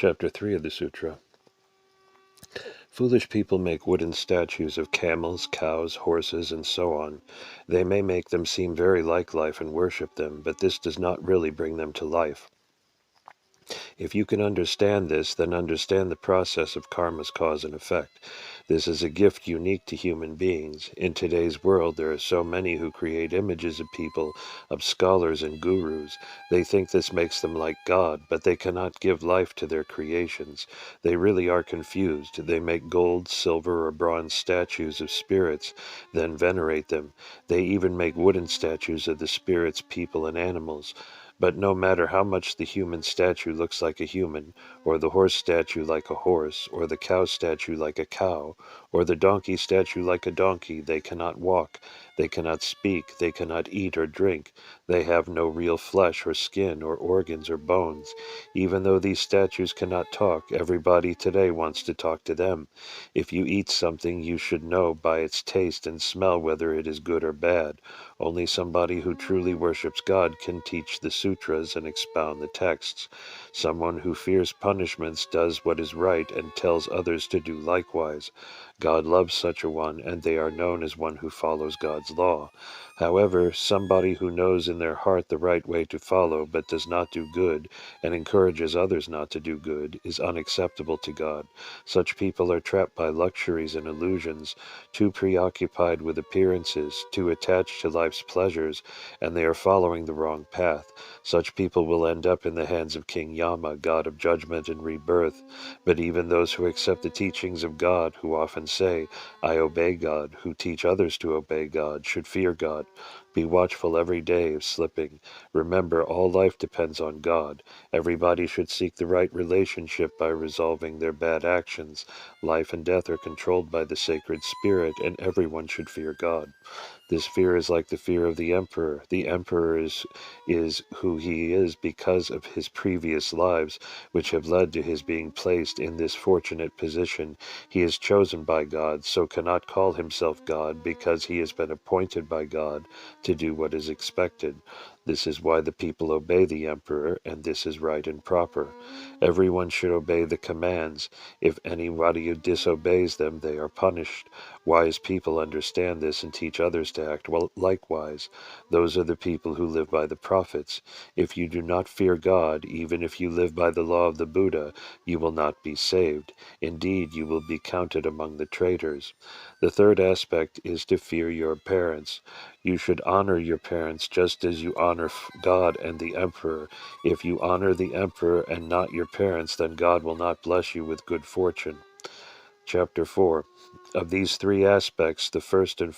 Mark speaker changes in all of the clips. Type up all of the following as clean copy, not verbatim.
Speaker 1: Chapter 3 of the Sutra. Foolish people make wooden statues of camels, cows, horses, and so on. They may make them seem very like life and worship them, but this does not really bring them to life. If you can understand this, then understand the process of karma's cause and effect. This is a gift unique to human beings. In today's world, there are so many who create images of people, of scholars and gurus. They think this makes them like God, but they cannot give life to their creations. They really are confused. They make gold, silver, or bronze statues of spirits, then venerate them. They even make wooden statues of the spirits, people, and animals. But no matter how much the human statue looks like a human, or the horse statue like a horse, or the cow statue like a cow, or the donkey statue like a donkey, they cannot walk, they cannot speak, they cannot eat or drink, they have no real flesh or skin or organs or bones. Even though these statues cannot talk, everybody today wants to talk to them. If you eat something, you should know by its taste and smell whether it is good or bad. Only somebody who truly worships God can teach the sutras and expound the texts. Someone who fears punishments does what is right and tells others to do likewise. God loves such a one, and they are known as one who follows God's law. However, somebody who knows in their heart the right way to follow but does not do good, and encourages others not to do good, is unacceptable to God. Such people are trapped by luxuries and illusions, too preoccupied with appearances, too attached to life's pleasures, and they are following the wrong path. Such people will end up in the hands of King Yama, god of judgment and rebirth. But even those who accept the teachings of God, who often say, "I obey God," who teach others to obey God, should fear God. Be watchful every day of slipping. Remember, all life depends on God. Everybody should seek the right relationship by resolving their bad actions. Life and death are controlled by the sacred spirit, and everyone should fear God. This fear is like the fear of the emperor. The emperor is who he is because of his previous lives, which have led to his being placed in this fortunate position. He is chosen by God, so cannot call himself God because he has been appointed by God to do what is expected. This is why the people obey the emperor, and this is right and proper. Everyone should obey the commands. If anybody disobeys them, they are punished. Wise people understand this and teach others to act likewise. Those are the people who live by the prophets. If you do not fear God, even if you live by the law of the Buddha, you will not be saved. Indeed, you will be counted among the traitors. The third aspect is to fear your parents. You should honor your parents just as you honor God and the emperor. If you honor the emperor and not your parents, then God will not bless you with good fortune. Chapter 4. Of these three aspects, the first and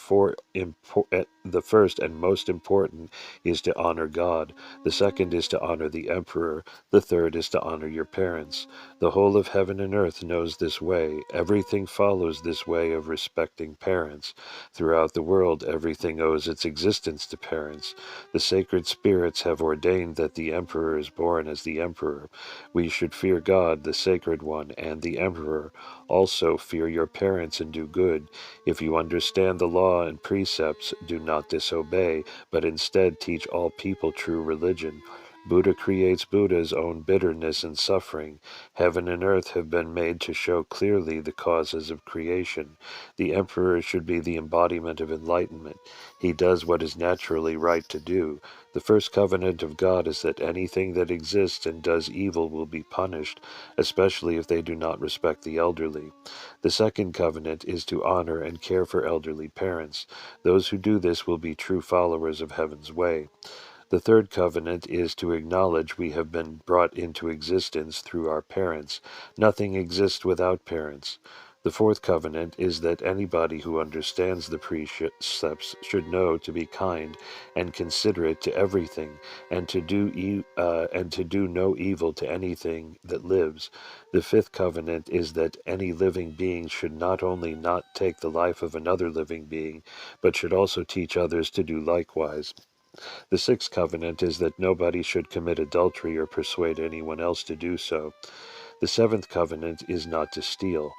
Speaker 1: most important is to honor God. The second is to honor the emperor. The third is to honor your parents. The whole of heaven and earth knows this way. Everything follows this way of respecting parents. Throughout the world, everything owes its existence to parents. The sacred spirits have ordained that the emperor is born as the emperor. We should fear God, the sacred one, and the emperor. Also, fear your parents and do good. If you understand the law and precepts, do not disobey, but instead teach all people true religion. Buddha creates Buddha's own bitterness and suffering. Heaven and earth have been made to show clearly the causes of creation. The emperor should be the embodiment of enlightenment. He does what is naturally right to do. The first covenant of God is that anything that exists and does evil will be punished, especially if they do not respect the elderly. The second covenant is to honor and care for elderly parents. Those who do this will be true followers of heaven's way. The third covenant is to acknowledge we have been brought into existence through our parents. Nothing exists without parents. The fourth covenant is that anybody who understands the precepts should know to be kind and considerate to everything, and to do no evil to anything that lives. The fifth covenant is that any living being should not only not take the life of another living being, but should also teach others to do likewise. The sixth covenant is that nobody should commit adultery or persuade anyone else to do so. The seventh covenant is not to steal.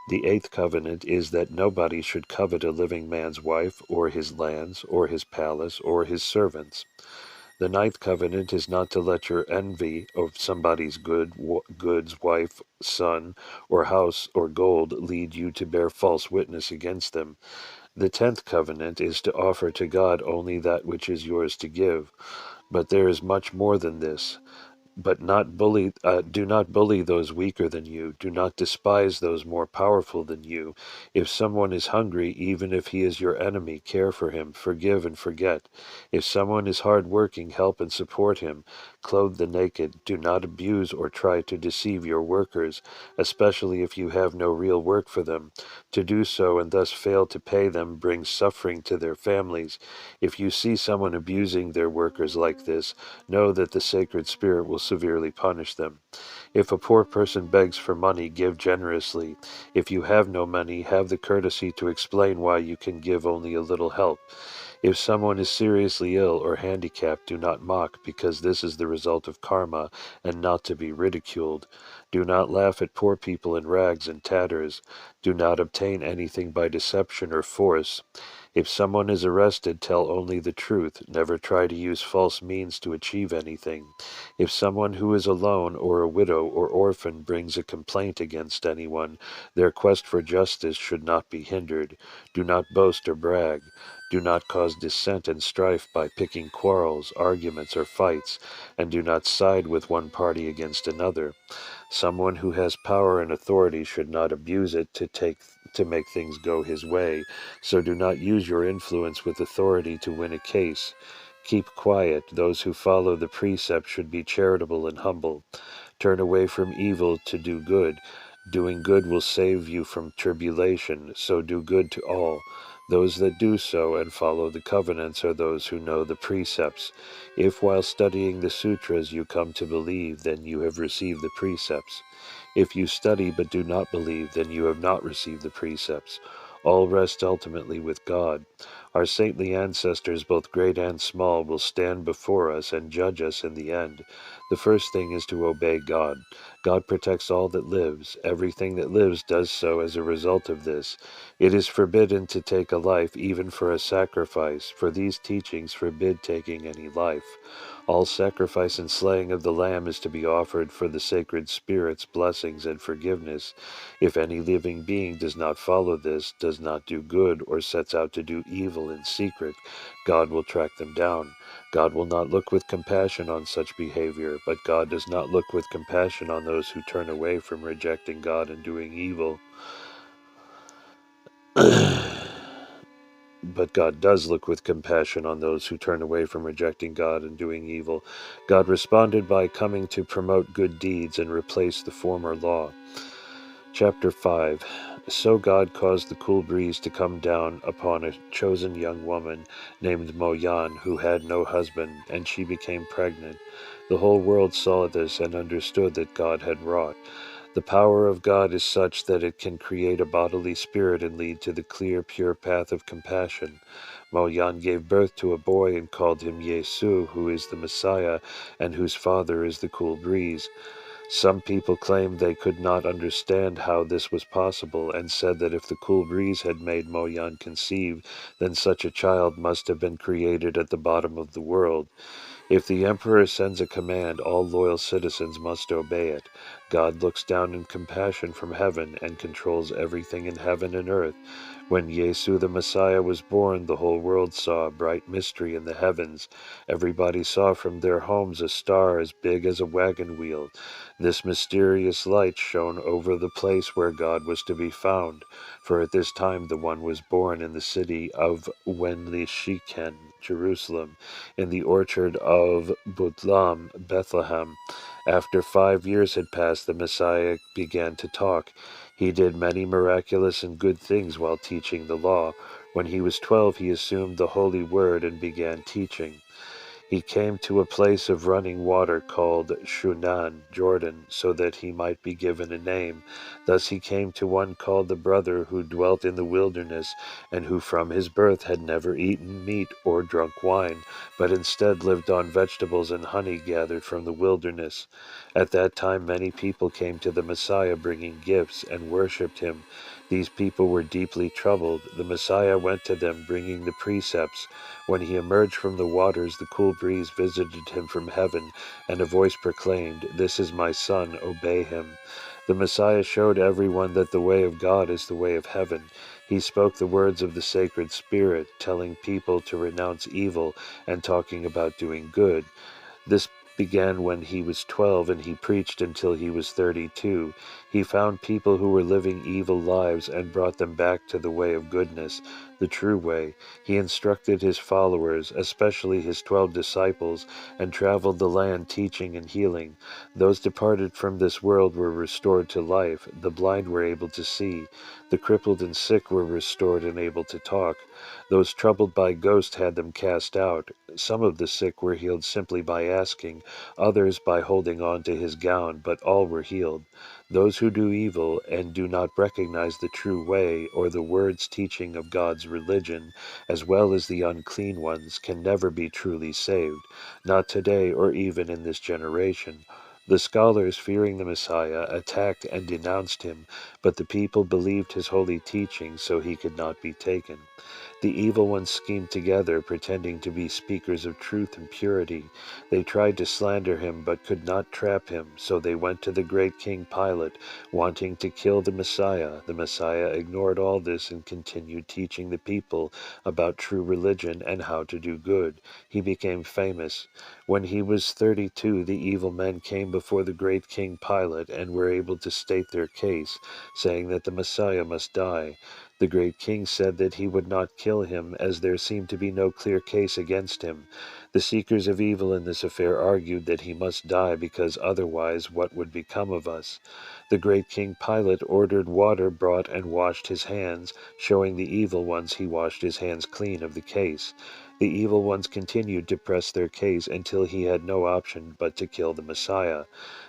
Speaker 1: The eighth covenant is that nobody should covet a living man's wife, or his lands, or his palace, or his servants. The ninth covenant is not to let your envy of somebody's goods, wife, son, or house, or gold lead you to bear false witness against them. The 10th covenant is to offer to God only that which is yours to give. But there is much more than this. Do not bully those weaker than you. Do not despise those more powerful than you. If someone is hungry, even if he is your enemy, care for him, forgive and forget. If someone is hard-working, help and support him. Clothe the naked. Do not abuse or try to deceive your workers, especially if you have no real work for them. To do so and thus fail to pay them brings suffering to their families. If you see someone abusing their workers like this, know that the sacred spirit will severely punish them. If a poor person begs for money, give generously. If you have no money, have the courtesy to explain why you can give only a little help. If someone is seriously ill or handicapped, do not mock, because this is the result of karma, and not to be ridiculed. Do not laugh at poor people in rags and tatters. Do not obtain anything by deception or force. If someone is arrested, tell only the truth. Never try to use false means to achieve anything. If someone who is alone or a widow or orphan brings a complaint against anyone, their quest for justice should not be hindered. Do not boast or brag. Do not cause dissent and strife by picking quarrels, arguments, or fights, and do not side with one party against another. Someone who has power and authority should not abuse it to make things go his way, so do not use your influence with authority to win a case. Keep quiet. Those who follow the precept should be charitable and humble. Turn away from evil to do good. Doing good will save you from tribulation, so do good to all. Those that do so and follow the covenants are those who know the precepts. If while studying the sutras you come to believe, then you have received the precepts. If you study but do not believe, then you have not received the precepts. All rest ultimately with God. Our saintly ancestors, both great and small, will stand before us and judge us in the end. The first thing is to obey God. God protects all that lives. Everything that lives does so as a result of this. It is forbidden to take a life, even for a sacrifice, for these teachings forbid taking any life. All sacrifice and slaying of the lamb is to be offered for the sacred spirit's blessings and forgiveness. If any living being does not follow this, does not do good, or sets out to do evil in secret, God will track them down. God will not look with compassion on such behavior, but God does not look with compassion on those who turn away from rejecting God and doing evil. But God does look with compassion on those who turn away from rejecting God and doing evil. God responded by coming to promote good deeds and replace the former law. Chapter 5. So God caused the cool breeze to come down upon a chosen young woman named Mo Yan, who had no husband, and she became pregnant. The whole world saw this and understood that God had wrought. The power of God is such that it can create a bodily spirit and lead to the clear, pure path of compassion. Mo Yan gave birth to a boy and called him Yesu, who is the Messiah, and whose father is the cool breeze. Some people claimed they could not understand how this was possible, and said that if the cool breeze had made Mo Yan conceive, then such a child must have been created at the bottom of the world. If the emperor sends a command, all loyal citizens must obey it. God looks down in compassion from heaven and controls everything in heaven and earth. When Yesu the Messiah was born, the whole world saw a bright mystery in the heavens. Everybody saw from their homes a star as big as a wagon wheel. This mysterious light shone over the place where God was to be found, for at this time the one was born in the city of Wenlishiken, Jerusalem, in the orchard of Butlam, Bethlehem. After 5 years had passed, the Messiah began to talk. He did many miraculous and good things while teaching the law. When he was 12, he assumed the holy word and began teaching. He came to a place of running water called Shunan, Jordan, so that he might be given a name. Thus he came to one called the brother, who dwelt in the wilderness, and who from his birth had never eaten meat or drunk wine, but instead lived on vegetables and honey gathered from the wilderness. At that time many people came to the Messiah bringing gifts and worshipped him. These people were deeply troubled. The Messiah went to them, bringing the precepts. When he emerged from the waters, the cool breeze visited him from heaven, and a voice proclaimed, "This is my Son, obey him." The Messiah showed everyone that the way of God is the way of heaven. He spoke the words of the sacred Spirit, telling people to renounce evil and talking about doing good. This began when he was 12, and he preached until he was 32. He found people who were living evil lives and brought them back to the way of goodness, the true way. He instructed his followers, especially his 12 disciples, and traveled the land teaching and healing. Those departed from this world were restored to life. The blind were able to see. The crippled and sick were restored and able to talk. Those troubled by ghosts had them cast out. Some of the sick were healed simply by asking, others by holding on to his gown, but all were healed. Those who do evil and do not recognize the true way or the words teaching of God's religion, as well as the unclean ones, can never be truly saved, not today or even in this generation. The scholars, fearing the Messiah, attacked and denounced him, but the people believed his holy teaching, so he could not be taken. The evil ones schemed together, pretending to be speakers of truth and purity. They tried to slander him, but could not trap him, so they went to the great King Pilate, wanting to kill the Messiah. The Messiah ignored all this and continued teaching the people about true religion and how to do good. He became famous. When he was 32, the evil men came before the great King Pilate and were able to state their case, saying that the Messiah must die. The great king said that he would not kill him, as there seemed to be no clear case against him. The seekers of evil in this affair argued that he must die, because otherwise what would become of us? The great King Pilate ordered water brought and washed his hands, showing the evil ones he washed his hands clean of the case. The evil ones continued to press their case until he had no option but to kill the Messiah.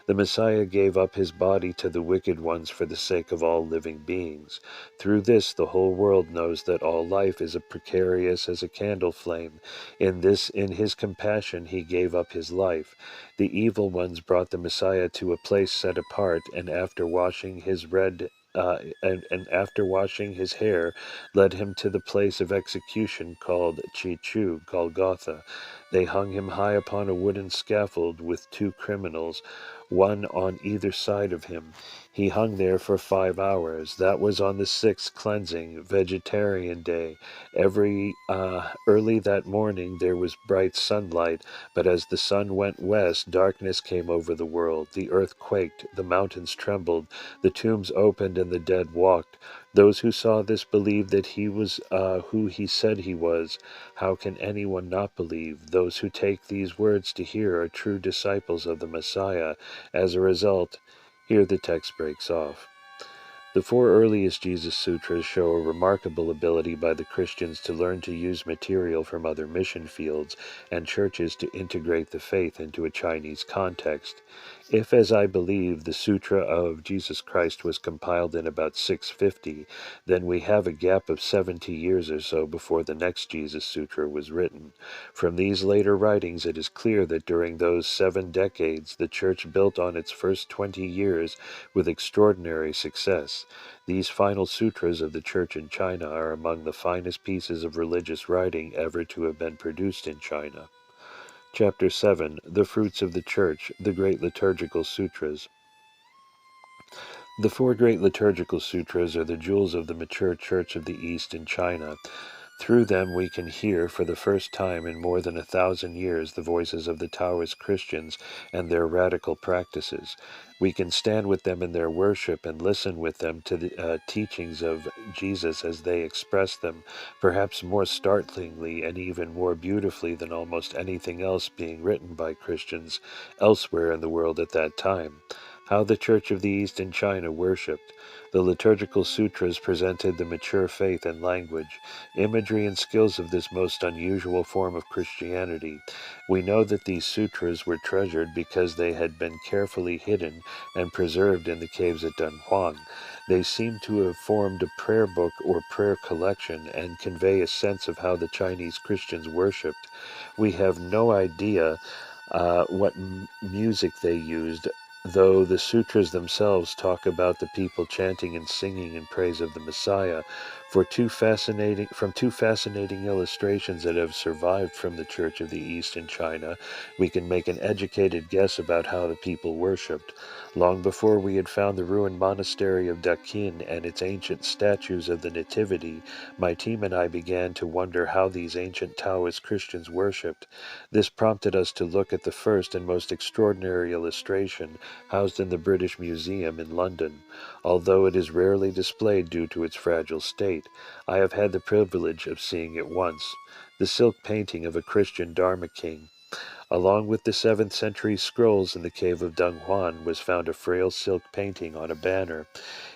Speaker 1: The Messiah gave up his body to the wicked ones for the sake of all living beings. Through this, the whole world knows that all life is as precarious as a candle flame. In his compassion, he gave up his life. The evil ones brought the Messiah to a place set apart, and after washing his hair, led him to the place of execution called Chichu, Golgotha. They hung him high upon a wooden scaffold with 2 criminals, one on either side of him. He hung there for 5 hours. That was on the 6th cleansing, vegetarian day. Early that morning there was bright sunlight, but as the sun went west, darkness came over the world. The earth quaked, the mountains trembled, the tombs opened, and the dead walked. Those who saw this believed that he was who he said he was. How can anyone not believe? Those who take these words to hear are true disciples of the Messiah. As a result, here the text breaks off. The 4 earliest Jesus Sutras show a remarkable ability by the Christians to learn to use material from other mission fields and churches to integrate the faith into a Chinese context. If, as I believe, the Sutra of Jesus Christ was compiled in about 650, then we have a gap of 70 years or so before the next Jesus Sutra was written. From these later writings, it is clear that during those 7 decades, the Church built on its first 20 years with extraordinary success. These final sutras of the Church in China are among the finest pieces of religious writing ever to have been produced in China. Chapter 7. The Fruits of the Church, the Great Liturgical Sutras. The 4 Great Liturgical Sutras are the jewels of the mature Church of the East in China. Through them we can hear, for the first time in more than 1,000 years, the voices of the Taoist Christians and their radical practices. We can stand with them in their worship and listen with them to the teachings of Jesus as they express them, perhaps more startlingly and even more beautifully than almost anything else being written by Christians elsewhere in the world at that time. How the Church of the East in China worshipped. The liturgical sutras presented the mature faith and language, imagery and skills of this most unusual form of Christianity. We know that these sutras were treasured because they had been carefully hidden and preserved in the caves at Dunhuang. They seem to have formed a prayer book or prayer collection and convey a sense of how the Chinese Christians worshipped. We have no idea what music they used, though the sutras themselves talk about the people chanting and singing in praise of the Messiah, from two fascinating illustrations that have survived from the Church of the East in China, we can make an educated guess about how the people worshipped. Long before we had found the ruined monastery of Dakin and its ancient statues of the Nativity, my team and I began to wonder how these ancient Taoist Christians worshipped. This prompted us to look at the first and most extraordinary illustration housed in the British Museum in London. Although it is rarely displayed due to its fragile state, I have had the privilege of seeing it once. The silk painting of a Christian Dharma king. Along with the 7th century scrolls in the cave of Dunhuan was found a frail silk painting on a banner.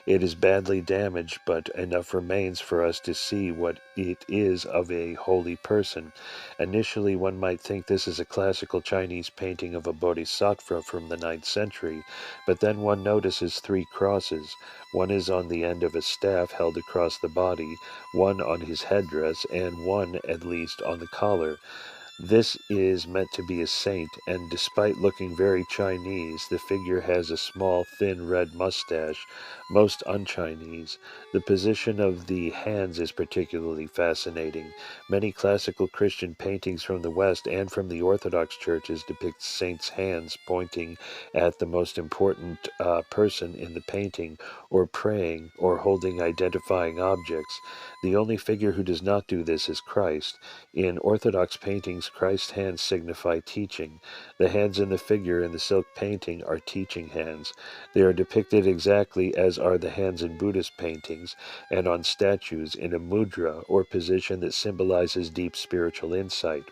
Speaker 1: It is badly damaged, but enough remains for us to see what it is of a holy person. Initially, one might think this is a classical Chinese painting of a bodhisattva from the 9th century, but then one notices 3 crosses. One is on the end of a staff held across the body, one on his headdress, and one, at least, on the collar. This is meant to be a saint, and despite looking very Chinese, the figure has a small, thin red mustache, most un-Chinese. The position of the hands is particularly fascinating. Many classical Christian paintings from the West and from the Orthodox churches depict saints' hands pointing at the most important person in the painting, or praying, or holding identifying objects. The only figure who does not do this is Christ. In Orthodox paintings, Christ's hands signify teaching. The hands in the figure in the silk painting are teaching hands. They are depicted exactly as are the hands in Buddhist paintings and on statues in a mudra, or position that symbolizes deep spiritual insight.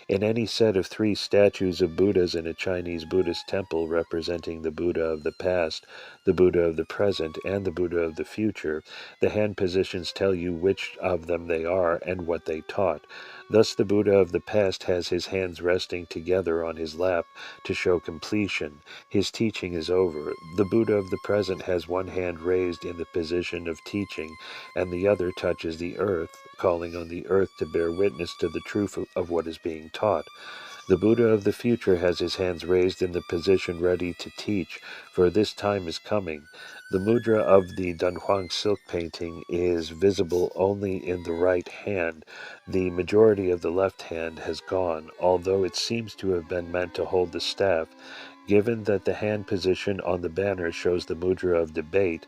Speaker 1: In any set of 3 statues of Buddhas in a Chinese Buddhist temple representing the Buddha of the past, the Buddha of the present, and the Buddha of the future, the hand positions tell you which of them they are and what they taught. Thus the Buddha of the past has his hands resting together on his lap to show completion. His teaching is over. The Buddha of the present has one hand raised in the position of teaching, and the other touches the earth, calling on the earth to bear witness to the truth of what is being taught. The Buddha of the future has his hands raised in the position ready to teach, for this time is coming. The mudra of the Dunhuang silk painting is visible only in the right hand. The majority of the left hand has gone, although it seems to have been meant to hold the staff. Given that the hand position on the banner shows the mudra of debate,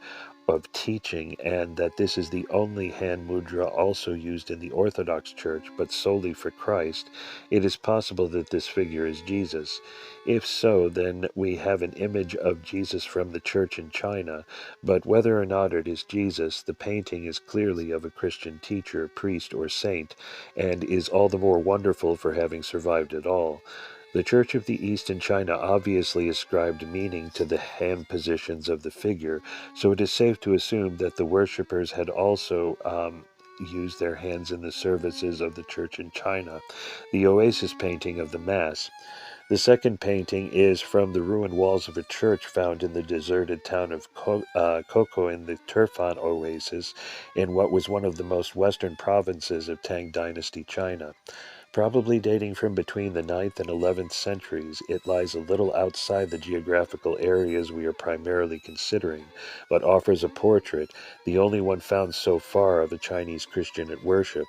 Speaker 1: of teaching, and that this is the only hand mudra also used in the Orthodox Church, but solely for Christ, it is possible that this figure is Jesus. If so, then we have an image of Jesus from the church in China, but whether or not it is Jesus, the painting is clearly of a Christian teacher, priest, or saint, and is all the more wonderful for having survived at all. The Church of the East in China obviously ascribed meaning to the hand positions of the figure, so it is safe to assume that the worshippers had also used their hands in the services of the church in China. The oasis painting of the Mass. The second painting is from the ruined walls of a church found in the deserted town of Koko in the Turfan Oasis in what was one of the most western provinces of Tang Dynasty China. Probably dating from between the 9th and 11th centuries, it lies a little outside the geographical areas we are primarily considering, but offers a portrait, the only one found so far of a Chinese Christian at worship.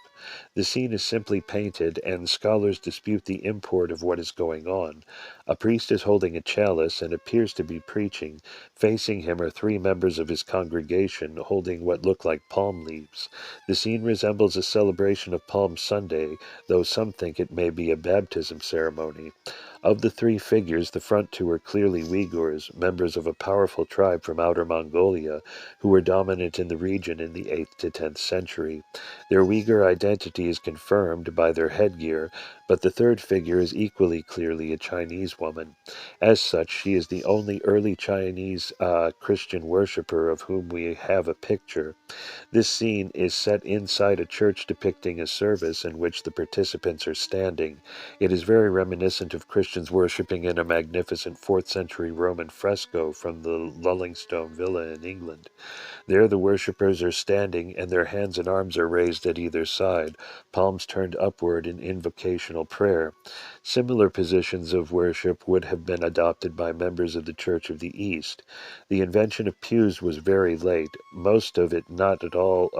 Speaker 1: The scene is simply painted, and scholars dispute the import of what is going on. A priest is holding a chalice and appears to be preaching. Facing him are 3 members of his congregation holding what look like palm leaves. The scene resembles a celebration of Palm Sunday, though some think it may be a baptism ceremony. Of the 3 figures, the front 2 are clearly Uyghurs, members of a powerful tribe from Outer Mongolia, who were dominant in the region in the 8th to 10th century. Their Uyghur identity is confirmed by their headgear, but the third figure is equally clearly a Chinese woman. As such, she is the only early Chinese Christian worshipper of whom we have a picture. This scene is set inside a church depicting a service in which the participants are standing. It is very reminiscent of Christian Christians worshipping in a magnificent 4th century Roman fresco from the Lullingstone Villa in England. There the worshippers are standing, and their hands and arms are raised at either side, palms turned upward in invocational prayer. Similar positions of worship would have been adopted by members of the Church of the East. The invention of pews was very late. Most of it, not at all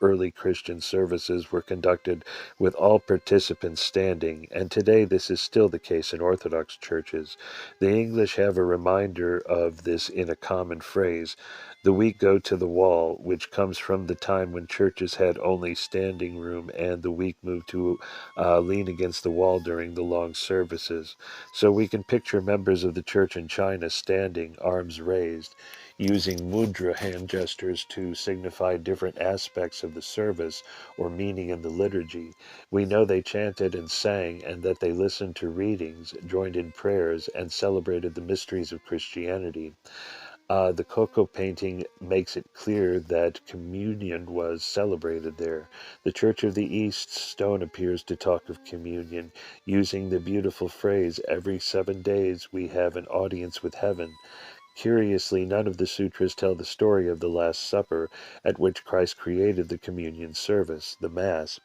Speaker 1: early Christian services, were conducted with all participants standing, and today this is still the case in Orthodox churches. The English have a reminder of this in a common phrase, "The weak go to the wall," which comes from the time when churches had only standing room and the weak moved to lean against the wall during the long services. So we can picture members of the church in China standing, arms raised, using mudra hand gestures to signify different aspects of the service or meaning in the liturgy. We know they chanted and sang, and that they listened to readings, joined in prayers, and celebrated the mysteries of Christianity. The cocoa painting makes it clear that communion was celebrated there. The Church of the East stone appears to talk of communion, using the beautiful phrase, "Every 7 days we have an audience with heaven." Curiously, none of the sutras tell the story of the Last Supper, at which Christ created the communion service, the Mass.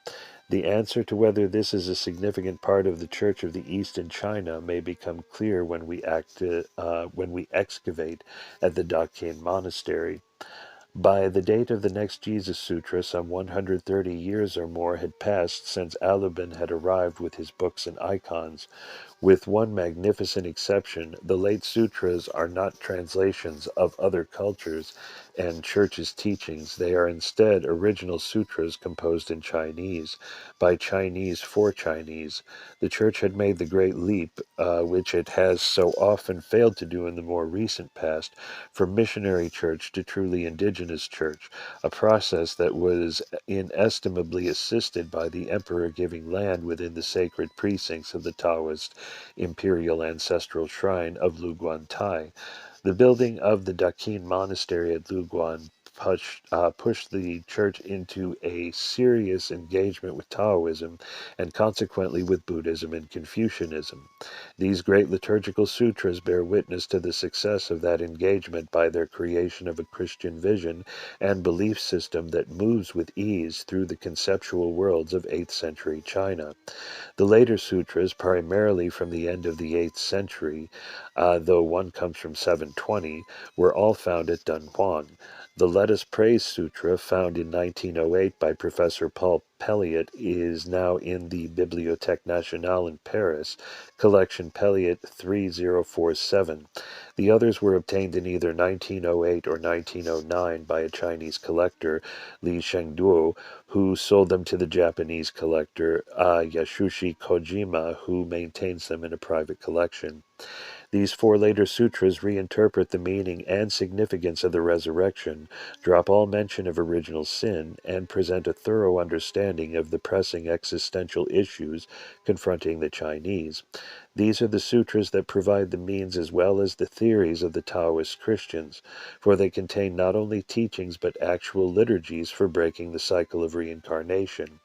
Speaker 1: The answer to whether this is a significant part of the Church of the East in China may become clear when we excavate at the Dakin Monastery. By the date of the next Jesus Sutra, some 130 years or more had passed since Alubin had arrived with his books and icons. With one magnificent exception, the late sutras are not translations of other cultures and churches' teachings. They are instead original sutras composed in Chinese, by Chinese for Chinese. The church had made the great leap, which it has so often failed to do in the more recent past, from missionary church to truly indigenous church, a process that was inestimably assisted by the emperor giving land within the sacred precincts of the Taoist imperial ancestral shrine of Luguan-Tai. The building of the Dakin monastery at Luguan pushed the church into a serious engagement with Taoism and consequently with Buddhism and Confucianism. These great liturgical sutras bear witness to the success of that engagement by their creation of a Christian vision and belief system that moves with ease through the conceptual worlds of 8th century China. The later sutras, primarily from the end of the 8th century, though one comes from 720, were all found at Dunhuan. The Let Us Praise Sutra, found in 1908 by Professor Paul Pelliot, is now in the Bibliothèque Nationale in Paris, collection Pelliot 3047. The others were obtained in either 1908 or 1909 by a Chinese collector, Li Shengduo, who sold them to the Japanese collector, Yasushi Kojima, who maintains them in a private collection. These four later sutras reinterpret the meaning and significance of the resurrection, drop all mention of original sin, and present a thorough understanding of the pressing existential issues confronting the Chinese. These are the sutras that provide the means as well as the theories of the Taoist Christians, for they contain not only teachings but actual liturgies for breaking the cycle of reincarnation.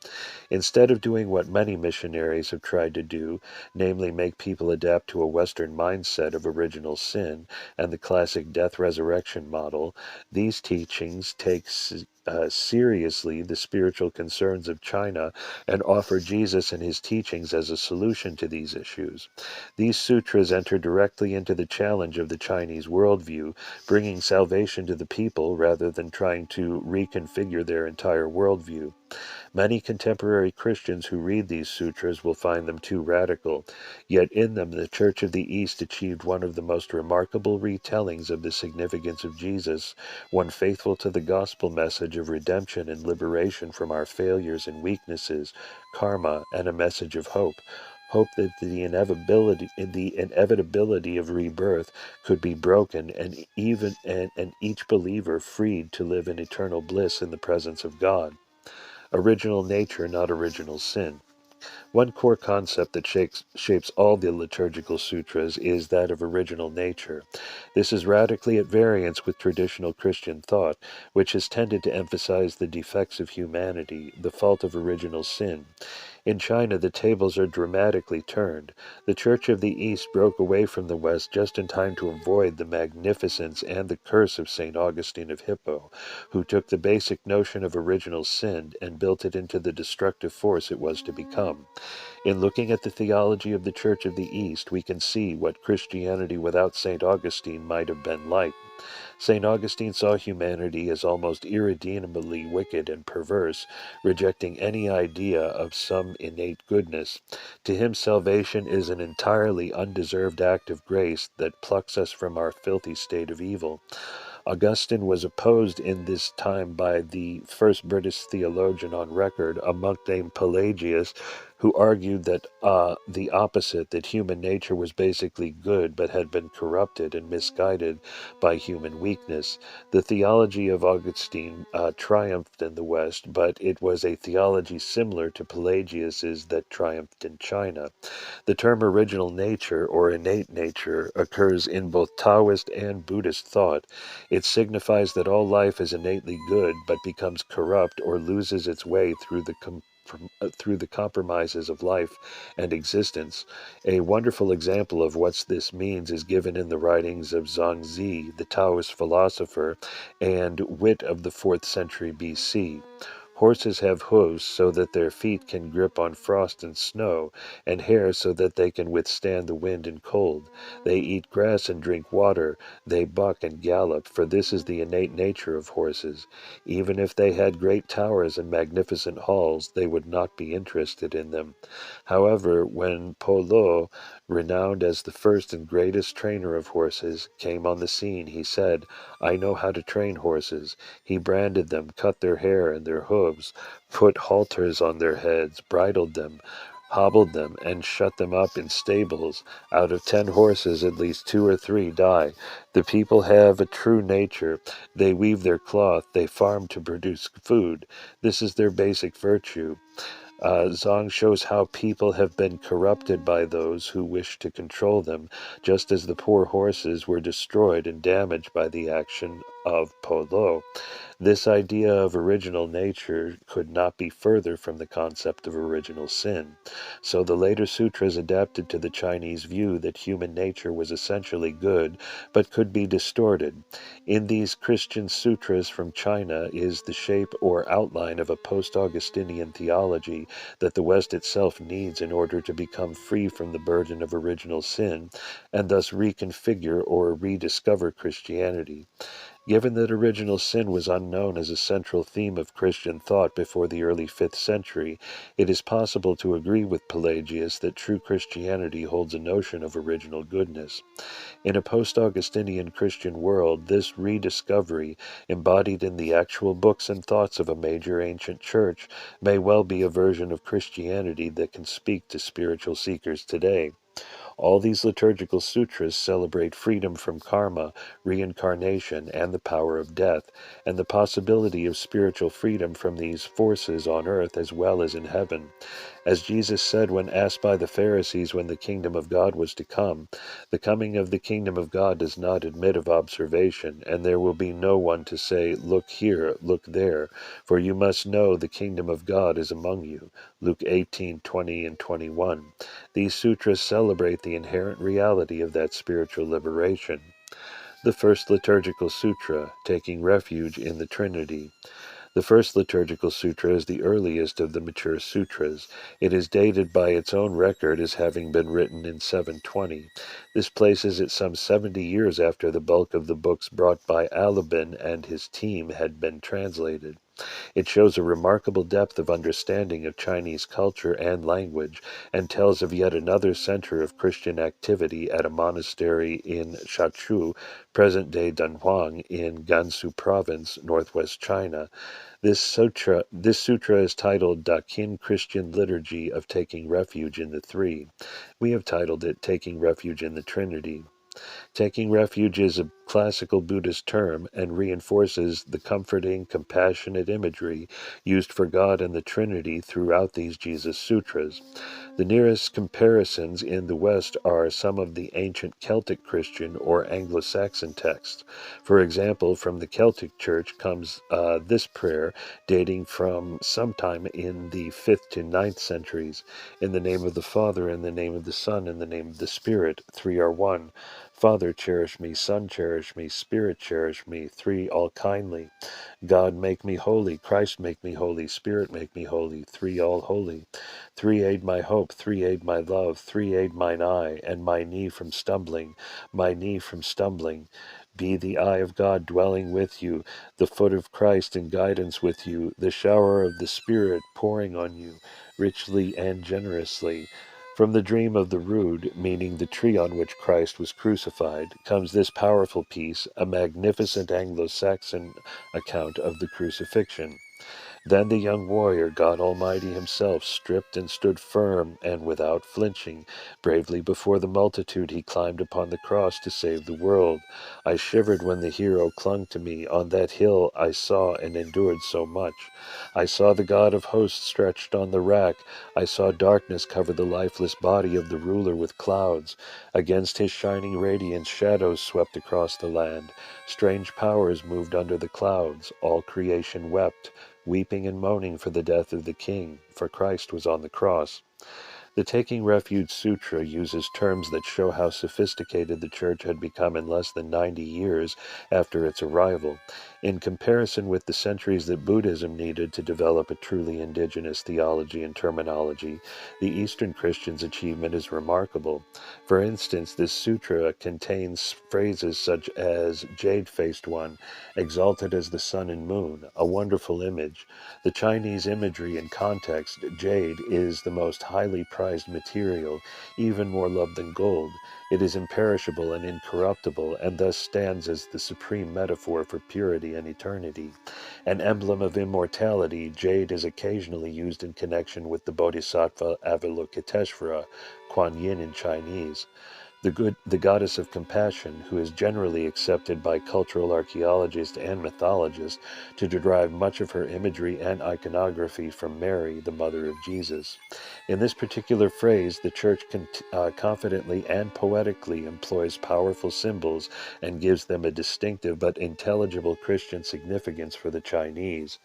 Speaker 1: Instead of doing what many missionaries have tried to do, namely make people adapt to a Western mindset of original sin and the classic death-resurrection model, these teachings take seriously the spiritual concerns of China and offer Jesus and his teachings as a solution to these issues. These sutras enter directly into the challenge of the Chinese worldview, bringing salvation to the people rather than trying to reconfigure their entire worldview. Many contemporary Christians who read these sutras will find them too radical, yet in them the Church of the East achieved one of the most remarkable retellings of the significance of Jesus, one faithful to the gospel message of redemption and liberation from our failures and weaknesses, karma, and a message of hope. Hope that the inevitability of rebirth could be broken and each believer freed to live in eternal bliss in the presence of God. Original nature, not original sin. One core concept that shapes all the liturgical sutras is that of original nature. This is radically at variance with traditional Christian thought, which has tended to emphasize the defects of humanity, the fault of original sin. In China, the tables are dramatically turned. The Church of the East broke away from the West just in time to avoid the magnificence and the curse of St. Augustine of Hippo, who took the basic notion of original sin and built it into the destructive force it was to become. In looking at the theology of the Church of the East, we can see what Christianity without St. Augustine might have been like. St. Augustine saw humanity as almost irredeemably wicked and perverse, rejecting any idea of some innate goodness. To him, salvation is an entirely undeserved act of grace that plucks us from our filthy state of evil. Augustine was opposed in this time by the first British theologian on record, a monk named Pelagius, who argued that the opposite, that human nature was basically good but had been corrupted and misguided by human weakness. The theology of Augustine triumphed in the West, but it was a theology similar to Pelagius's that triumphed in China. The term original nature or innate nature occurs in both Taoist and Buddhist thought. It signifies that all life is innately good but becomes corrupt or loses its way through the compromises of life and existence. A wonderful example of what this means is given in the writings of Zhuangzi, the Taoist philosopher and wit of the 4th century BC. Horses have hooves so that their feet can grip on frost and snow, and hair so that they can withstand the wind and cold. They eat grass and drink water. They buck and gallop, for this is the innate nature of horses. Even if they had great towers and magnificent halls, they would not be interested in them. However, when Po Lo, renowned as the first and greatest trainer of horses, came on the scene, he said, "I know how to train horses." He branded them, cut their hair and their hooves, put halters on their heads, bridled them, hobbled them, and shut them up in stables. Out of 10 horses, at least 2 or 3 die. The people have a true nature. They weave their cloth. They farm to produce food. This is their basic virtue. Zhang shows how people have been corrupted by those who wish to control them, just as the poor horses were destroyed and damaged by the action of Po Lo. This idea of original nature could not be further from the concept of original sin. So the later sutras adapted to the Chinese view that human nature was essentially good, but could be distorted. In these Christian sutras from China is the shape or outline of a post-Augustinian theology that the West itself needs in order to become free from the burden of original sin, and thus reconfigure or rediscover Christianity. Given that original sin was unknown as a central theme of Christian thought before the early 5th century, it is possible to agree with Pelagius that true Christianity holds a notion of original goodness. In a post-Augustinian Christian world, this rediscovery, embodied in the actual books and thoughts of a major ancient church, may well be a version of Christianity that can speak to spiritual seekers today. All these liturgical sutras celebrate freedom from karma, reincarnation, and the power of death, and the possibility of spiritual freedom from these forces on earth as well as in heaven. As Jesus said when asked by the Pharisees when the kingdom of God was to come, "The coming of the kingdom of God does not admit of observation, and there will be no one to say, 'Look here, look there,' for you must know the kingdom of God is among you." Luke 18:20 and 21. These sutras celebrate the inherent reality of that spiritual liberation. The first liturgical sutra, taking refuge in the Trinity. The first liturgical sutra is the earliest of the mature sutras. It is dated by its own record as having been written in 720. This places it some 70 years after the bulk of the books brought by Alabin and his team had been translated. It shows a remarkable depth of understanding of Chinese culture and language, and tells of yet another center of Christian activity at a monastery in Shachu, present-day Dunhuang, in Gansu Province, northwest China. This sutra is titled Dakin Christian Liturgy of Taking Refuge in the Three. We have titled it Taking Refuge in the Trinity. Taking refuge is a classical Buddhist term and reinforces the comforting, compassionate imagery used for God and the Trinity throughout these Jesus Sutras. The nearest comparisons in the West are some of the ancient Celtic Christian or Anglo-Saxon texts. For example, from the Celtic Church comes this prayer dating from sometime in the 5th to 9th centuries. In the name of the Father, in the name of the Son, in the name of the Spirit, three are one. Father, cherish me, Son, cherish me, Spirit, cherish me, three all kindly. God, make me holy, Christ, make me holy, Spirit, make me holy, three all holy. Three aid my hope, three aid my love, three aid mine eye, and my knee from stumbling, my knee from stumbling. Be the eye of God dwelling with you, the foot of Christ in guidance with you, the shower of the Spirit pouring on you, richly and generously. From the dream of the rood, meaning the tree on which Christ was crucified, comes this powerful piece, a magnificent Anglo-Saxon account of the crucifixion. Then the young warrior, God Almighty himself, stripped and stood firm, and without flinching, bravely before the multitude he climbed upon the cross to save the world. I shivered when the hero clung to me. On that hill I saw and endured so much. I saw the God of hosts stretched on the rack. I saw darkness cover the lifeless body of the ruler with clouds. Against his shining radiance shadows swept across the land. Strange powers moved under the clouds. All creation wept, weeping and moaning for the death of the king, for Christ was on the cross. The Taking Refuge Sutra uses terms that show how sophisticated the Church had become in less than 90 years after its arrival. In comparison with the centuries that Buddhism needed to develop a truly indigenous theology and terminology, the Eastern Christians' achievement is remarkable. For instance, this sutra contains phrases such as Jade-Faced One, exalted as the sun and moon, a wonderful image. The Chinese imagery and context, jade is the most highly prized material, even more loved than gold. It is imperishable and incorruptible, and thus stands as the supreme metaphor for purity and eternity. An emblem of immortality, jade is occasionally used in connection with the Bodhisattva Avalokiteshvara, Kuan Yin in Chinese. The goddess of compassion, who is generally accepted by cultural archaeologists and mythologists to derive much of her imagery and iconography from Mary, the mother of Jesus. In this particular phrase, the Church confidently and poetically employs powerful symbols and gives them a distinctive but intelligible Christian significance for the Chinese.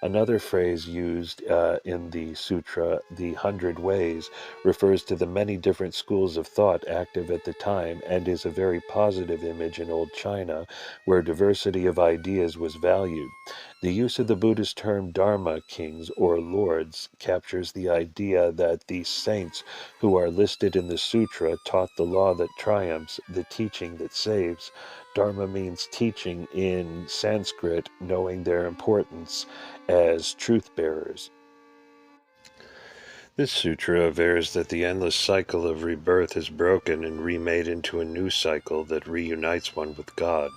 Speaker 1: Another phrase used in the sutra, the 100 Ways, refers to the many different schools of thought active at the time and is a very positive image in Old China, where diversity of ideas was valued. The use of the Buddhist term Dharma kings or lords captures the idea that these saints who are listed in the sutra taught the law that triumphs, the teaching that saves. Dharma means teaching in Sanskrit, knowing their importance as truth bearers. This sutra avers that the endless cycle of rebirth is broken and remade into a new cycle that reunites one with God.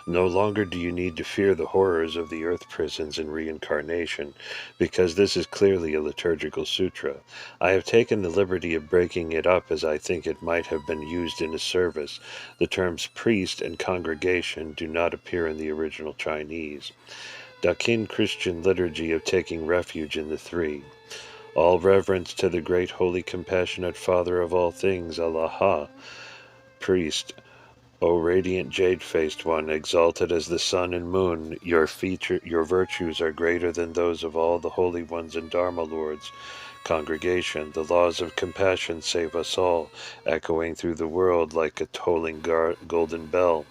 Speaker 1: No longer do you need to fear the horrors of the earth prisons and reincarnation, because this is clearly a liturgical sutra. I have taken the liberty of breaking it up as I think it might have been used in a service. The terms priest and congregation do not appear in the original Chinese. Dakin Christian liturgy of taking refuge in the three. All reverence to the great holy compassionate Father of all things, Allah. Priest, O radiant jade-faced one, exalted as the sun and moon, your virtues are greater than those of all the holy ones and Dharma lords. Congregation, the laws of compassion save us all, echoing through the world like a tolling golden bell.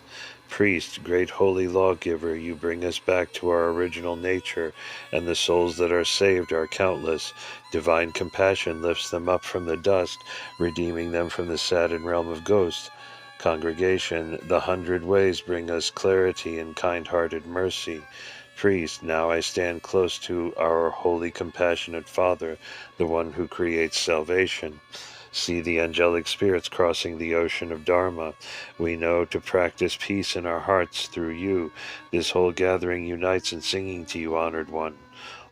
Speaker 1: Priest, great holy lawgiver, you bring us back to our original nature, and the souls that are saved are countless. Divine compassion lifts them up from the dust, redeeming them from the saddened realm of ghosts. Congregation, the 100 Ways bring us clarity and kind-hearted mercy. Priest, now I stand close to our holy compassionate Father, the one who creates salvation. See the angelic spirits crossing the ocean of Dharma. We know to practice peace in our hearts through you. This whole gathering unites in singing to you, honored one.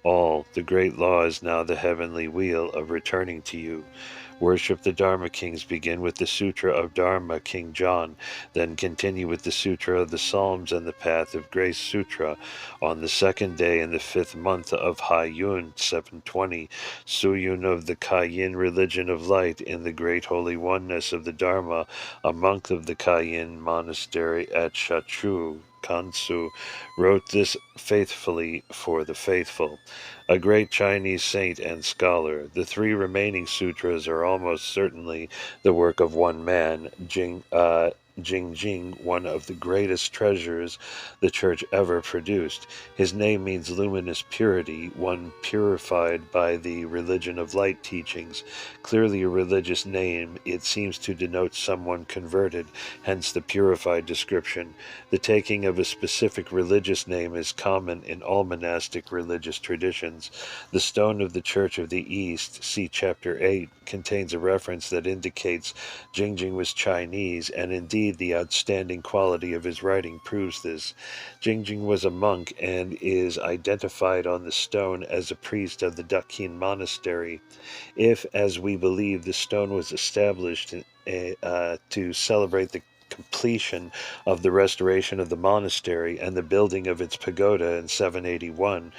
Speaker 1: All, the great law is now the heavenly wheel of returning to you. Worship the Dharma Kings begin with the Sutra of Dharma, King John, then continue with the Sutra of the Psalms and the Path of Grace Sutra. On the second day in the 5th month of Hai Yun, 720, Suyun of the Kayin religion of light in the great holy oneness of the Dharma, a monk of the Kayin monastery at Shachu, Kansu, wrote this faithfully for the faithful, a great Chinese saint and scholar. The three remaining sutras are almost certainly the work of one man, Jingjing, one of the greatest treasures the church ever produced. His name means luminous purity, one purified by the religion of light teachings. Clearly a religious name, it seems to denote someone converted, hence the purified description. The taking of a specific religious name is common in all monastic religious traditions. The stone of the Church of the East, see Chapter 8, contains a reference that indicates Jingjing was Chinese, and indeed the outstanding quality of his writing proves this. Jingjing was a monk and is identified on the stone as a priest of the Dakin monastery. If, as we believe, the stone was established to celebrate the completion of the restoration of the monastery and the building of its pagoda in 781,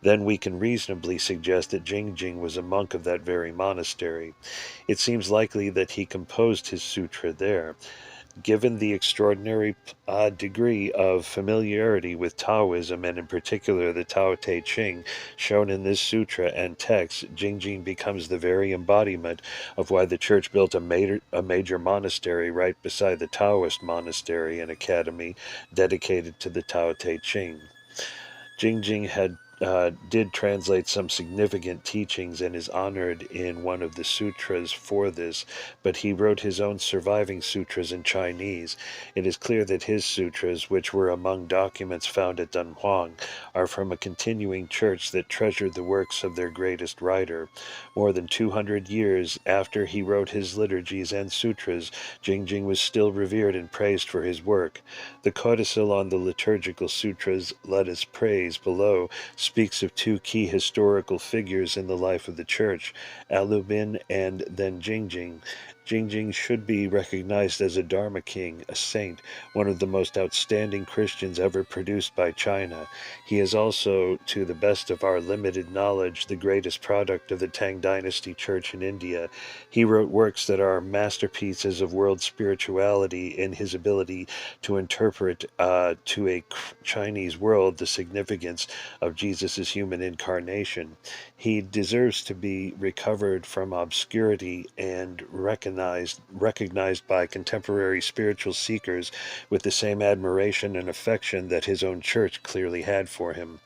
Speaker 1: then we can reasonably suggest that Jingjing was a monk of that very monastery. It seems likely that he composed his sutra there. Given the extraordinary degree of familiarity with Taoism, and in particular the Tao Te Ching, shown in this sutra and text, Jingjing becomes the very embodiment of why the church built a major monastery right beside the Taoist monastery and academy dedicated to the Tao Te Ching. Jingjing did translate some significant teachings and is honored in one of the sutras for this, but he wrote his own surviving sutras in Chinese. It is clear that his sutras, which were among documents found at Dunhuang, are from a continuing church that treasured the works of their greatest writer. More than 200 years after he wrote his liturgies and sutras, Jingjing was still revered and praised for his work. The codicil on the liturgical sutras, Let Us Praise, below, speaks of two key historical figures in the life of the church, Alubin and then Jingjing. Jingjing should be recognized as a Dharma king, a saint, one of the most outstanding Christians ever produced by China. He is also, to the best of our limited knowledge, the greatest product of the Tang Dynasty Church in India. He wrote works that are masterpieces of world spirituality in his ability to interpret to a Chinese world the significance of Jesus' human incarnation. He deserves to be recovered from obscurity and recognized by contemporary spiritual seekers with the same admiration and affection that his own church clearly had for him.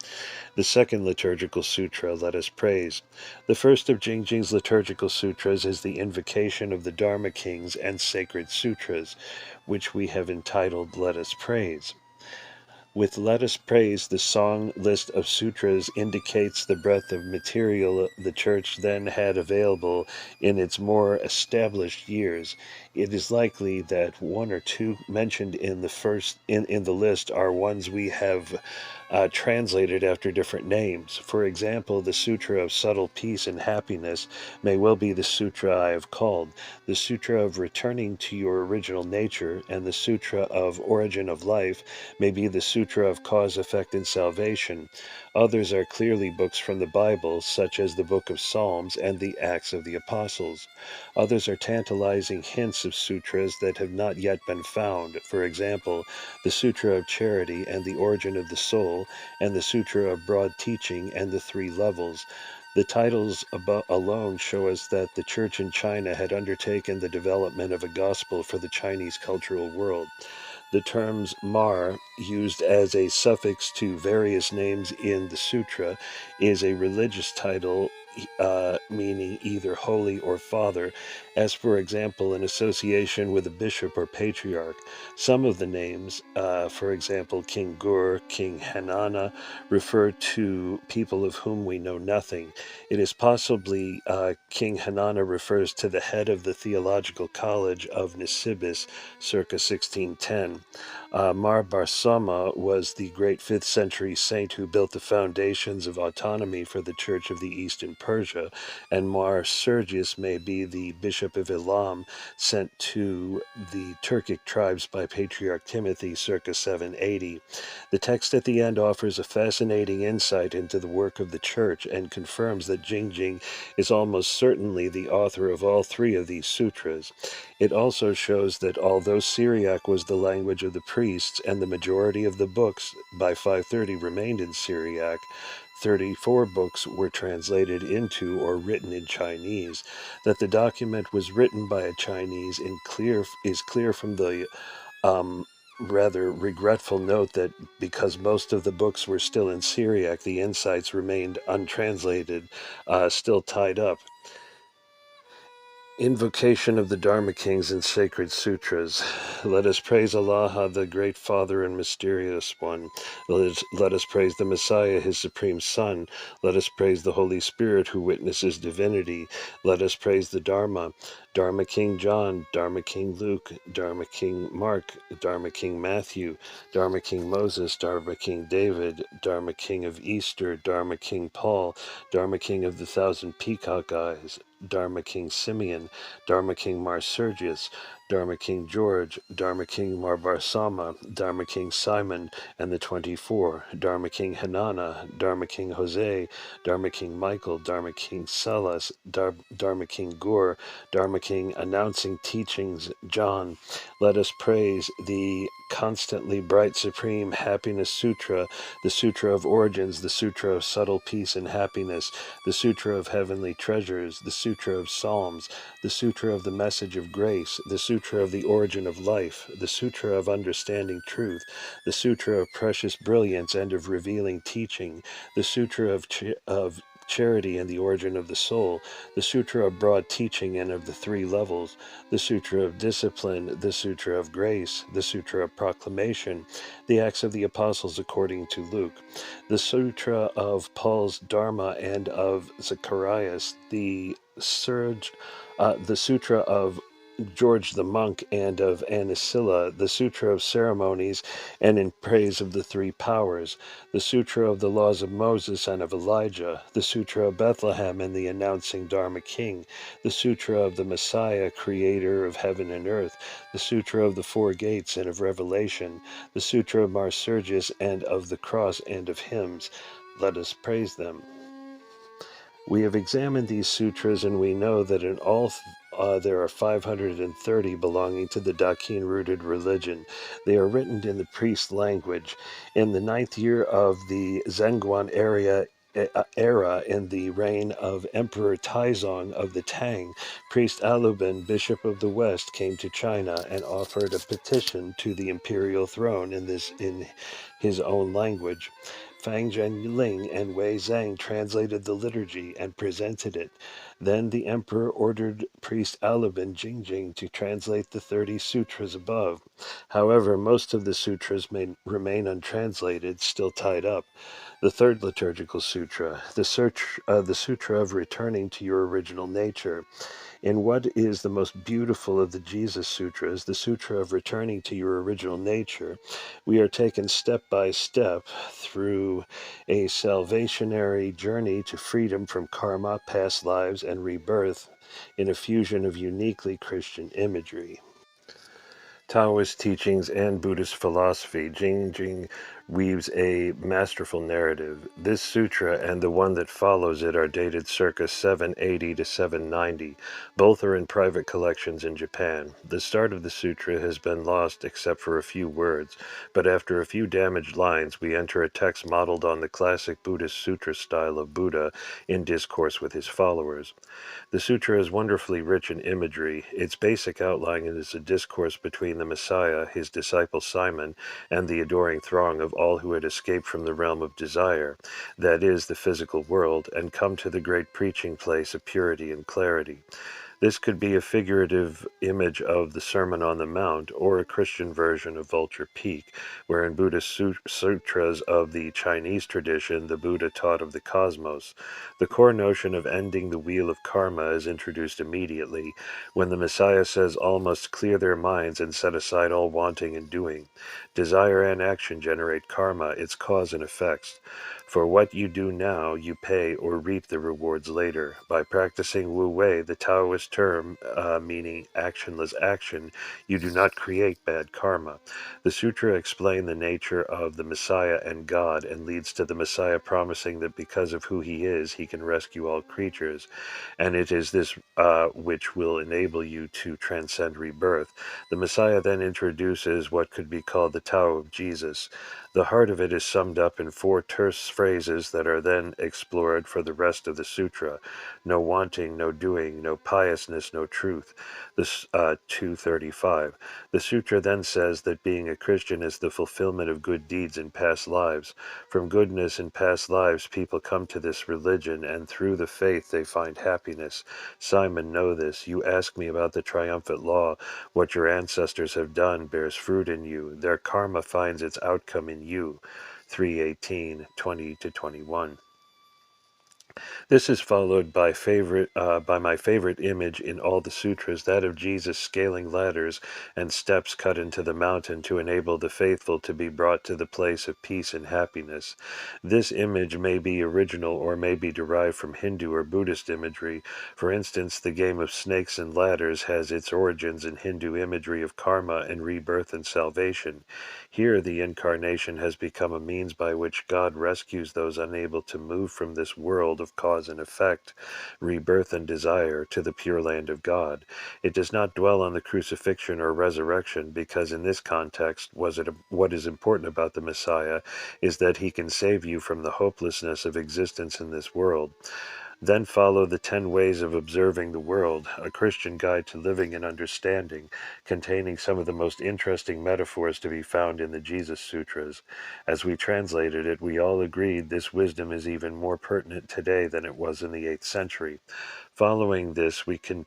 Speaker 1: The second liturgical sutra, Let Us Praise. The first of Jingjing's liturgical sutras is the invocation of the Dharma Kings and sacred sutras, which we have entitled Let Us Praise. With Let Us Praise, the song list of sutras indicates the breadth of material the church then had available in its more established years. It is likely that one or two mentioned in the list are ones we have translated after different names. For example, the Sutra of Subtle Peace and Happiness may well be the sutra I have called, the Sutra of Returning to Your Original Nature, and the Sutra of Origin of Life may be the Sutra of Cause, Effect, and Salvation. Others are clearly books from the Bible, such as the Book of Psalms and the Acts of the Apostles. Others are tantalizing hints of sutras that have not yet been found. For example, the Sutra of Charity and the Origin of the Soul, and the Sutra of Broad Teaching and the Three Levels. The titles alone show us that the church in China had undertaken the development of a gospel for the Chinese cultural world. The terms Mar, used as a suffix to various names in the sutra, is a religious title meaning either holy or father, as for example in association with a bishop or patriarch. Some of the names, for example King Gur, King Hanana, refer to people of whom we know nothing. It is possibly King Hanana refers to the head of the Theological College of Nisibis circa 1610. Mar Barsama was the great 5th century saint who built the foundations of autonomy for the Church of the East in Persia, and Mar Sergius may be the bishop of Elam sent to the Turkic tribes by Patriarch Timothy circa 780. The text at the end offers a fascinating insight into the work of the Church and confirms that Jingjing is almost certainly the author of all three of these sutras. It also shows that although Syriac was the language of the priests and the majority of the books by 530 remained in Syriac, 34 books were translated into or written in Chinese. That the document was written by a Chinese is clear from the rather regretful note that because most of the books were still in Syriac, the insights remained untranslated, still tied up. Invocation of the Dharma Kings and Sacred Sutras. Let us praise Allah, the Great Father and Mysterious One. Let us praise the Messiah, His Supreme Son. Let us praise the Holy Spirit who witnesses divinity. Let us praise the Dharma. Dharma King John, Dharma King Luke, Dharma King Mark, Dharma King Matthew, Dharma King Moses, Dharma King David, Dharma King of Easter, Dharma King Paul, Dharma King of the Thousand Peacock Eyes, Dharma King Simeon, Dharma King Mar Sergius, Dharma King George, Dharma King Mar Barsama, Dharma King Simon and the 24, Dharma King Hanana, Dharma King Jose, Dharma King Michael, Dharma King Salas, Dharma King Gur, Dharma King Announcing Teachings John. Let us praise the constantly bright Supreme Happiness Sutra, the Sutra of Origins, the Sutra of Subtle Peace and Happiness, the Sutra of Heavenly Treasures, the Sutra of Psalms, the Sutra of the Message of Grace, the Sutra of the Origin of Life, the Sutra of Understanding Truth, the Sutra of Precious Brilliance and of Revealing Teaching, the Sutra of Charity and the Origin of the Soul, the Sutra of Broad Teaching and of the Three Levels, the Sutra of Discipline, the Sutra of Grace, the Sutra of Proclamation, the Acts of the Apostles according to Luke, the Sutra of Paul's Dharma and of Zacharias, the Sutra of George the Monk and of Anisilla, the Sutra of Ceremonies and in praise of the three powers, the Sutra of the Laws of Moses and of Elijah, the Sutra of Bethlehem and the Announcing Dharma King, the Sutra of the Messiah, Creator of heaven and earth, the Sutra of the Four Gates and of Revelation, the Sutra of Mar Sergius and of the Cross and of hymns. Let us praise them. We have examined these sutras, and we know that in all there are 530 belonging to the Dakin-rooted religion. They are written in the priest language. In the 9th year of the Zhenguan era in the reign of Emperor Taizong of the Tang, priest Alubin, Bishop of the West, came to China and offered a petition to the imperial throne in his own language. Fang Zhenling and Wei Zhang translated the liturgy and presented it. Then the emperor ordered priest Alubin Jingjing to translate the 30 sutras above. However, most of the sutras may remain untranslated, still tied up. The third liturgical sutra, the Sutra of Returning to Your Original Nature. In what is the most beautiful of the Jesus Sutras, the Sutra of Returning to Your Original Nature, we are taken step by step through a salvationary journey to freedom from karma, past lives, and rebirth in a fusion of uniquely Christian imagery. Taoist teachings and Buddhist philosophy, Jingjing weaves a masterful narrative. This sutra and the one that follows it are dated circa 780 to 790. Both are in private collections in Japan. The start of the sutra has been lost except for a few words, but after a few damaged lines, we enter a text modeled on the classic Buddhist sutra style of Buddha in discourse with his followers. The sutra is wonderfully rich in imagery. Its basic outline is a discourse between the Messiah, his disciple Simon, and the adoring throng of all who had escaped from the realm of desire, that is, the physical world, and come to the great preaching place of purity and clarity. This could be a figurative image of the Sermon on the Mount or a Christian version of Vulture Peak, where in Buddhist sutras of the Chinese tradition, the Buddha taught of the cosmos. The core notion of ending the wheel of karma is introduced immediately, when the Messiah says all must clear their minds and set aside all wanting and doing. Desire and action generate karma, its cause and effects. For what you do now, you pay or reap the rewards later. By practicing Wu Wei, the Taoist term meaning actionless action, you do not create bad karma. The sutra explains the nature of the Messiah and God and leads to the Messiah promising that because of who he is, he can rescue all creatures. And it is this which will enable you to transcend rebirth. The Messiah then introduces what could be called the Tao of Jesus. The heart of it is summed up in four terse phrases that are then explored for the rest of the sutra. No wanting, no doing, no piousness, no truth. This 235. The sutra then says that being a Christian is the fulfillment of good deeds in past lives. From goodness in past lives, people come to this religion, and through the faith they find happiness. Simon, know this. You ask me about the triumphant law. What your ancestors have done bears fruit in you. Their karma finds its outcome in you. 3:18, 20 to 21. This is followed by my favorite image in all the sutras, that of Jesus scaling ladders and steps cut into the mountain to enable the faithful to be brought to the place of peace and happiness. This image may be original or may be derived from Hindu or Buddhist imagery. For instance, the game of snakes and ladders has its origins in Hindu imagery of karma and rebirth and salvation. Here, the incarnation has become a means by which God rescues those unable to move from this world of cause and effect, rebirth and desire, to the pure land of God. It does not dwell on the crucifixion or resurrection, because in this context, what is important about the Messiah is that he can save you from the hopelessness of existence in this world. Then follow the 10 Ways of Observing the World, a Christian guide to living and understanding, containing some of the most interesting metaphors to be found in the Jesus Sutras. As we translated it, we all agreed this wisdom is even more pertinent today than it was in the 8th century. Following this, we can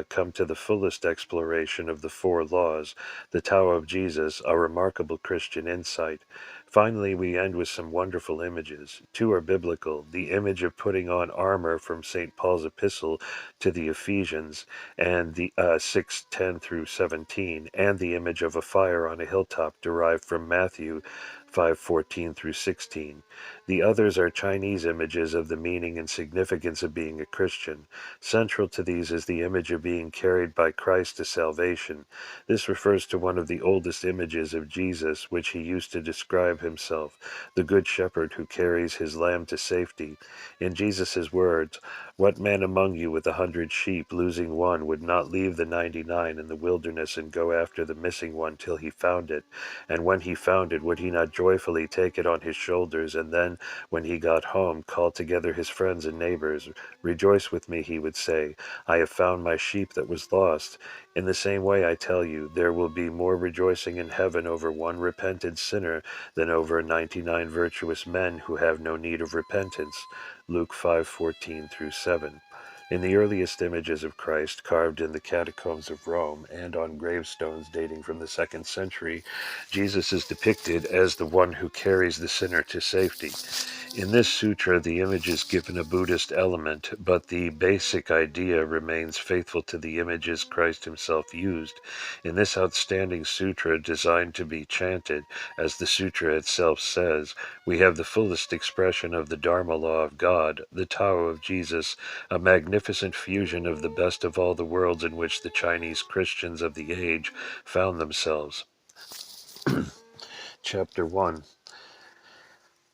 Speaker 1: come to the fullest exploration of the four laws, the Tao of Jesus, a remarkable Christian insight. Finally, we end with some wonderful images. Two are biblical: the image of putting on armor from St. Paul's epistle to the Ephesians, and the 6:10 through 17, and the image of a fire on a hilltop derived from Matthew 5:14 through 16. The others are Chinese images of the meaning and significance of being a Christian. Central to these is the image of being carried by Christ to salvation. This refers to one of the oldest images of Jesus, which he used to describe himself, the Good Shepherd who carries his lamb to safety. In Jesus' words, "What man among you with 100 sheep, losing one, would not leave the 99 in the wilderness and go after the missing one till he found it? And when he found it, would he not joyfully take it on his shoulders, and then, when he got home, call together his friends and neighbors? Rejoice with me," he would say, "I have found my sheep that was lost." In the same way, I tell you, there will be more rejoicing in heaven over one repentant sinner than over 99 virtuous men who have no need of repentance. Luke 5:14 through 7. In the earliest images of Christ, carved in the catacombs of Rome and on gravestones dating from the 2nd century, Jesus is depicted as the one who carries the sinner to safety. In this sutra, the image is given a Buddhist element, but the basic idea remains faithful to the images Christ himself used. In this outstanding sutra, designed to be chanted, as the sutra itself says, we have the fullest expression of the Dharma law of God, the Tao of Jesus, a magnificent fusion of the best of all the worlds in which the Chinese Christians of the age found themselves. Chapter 1.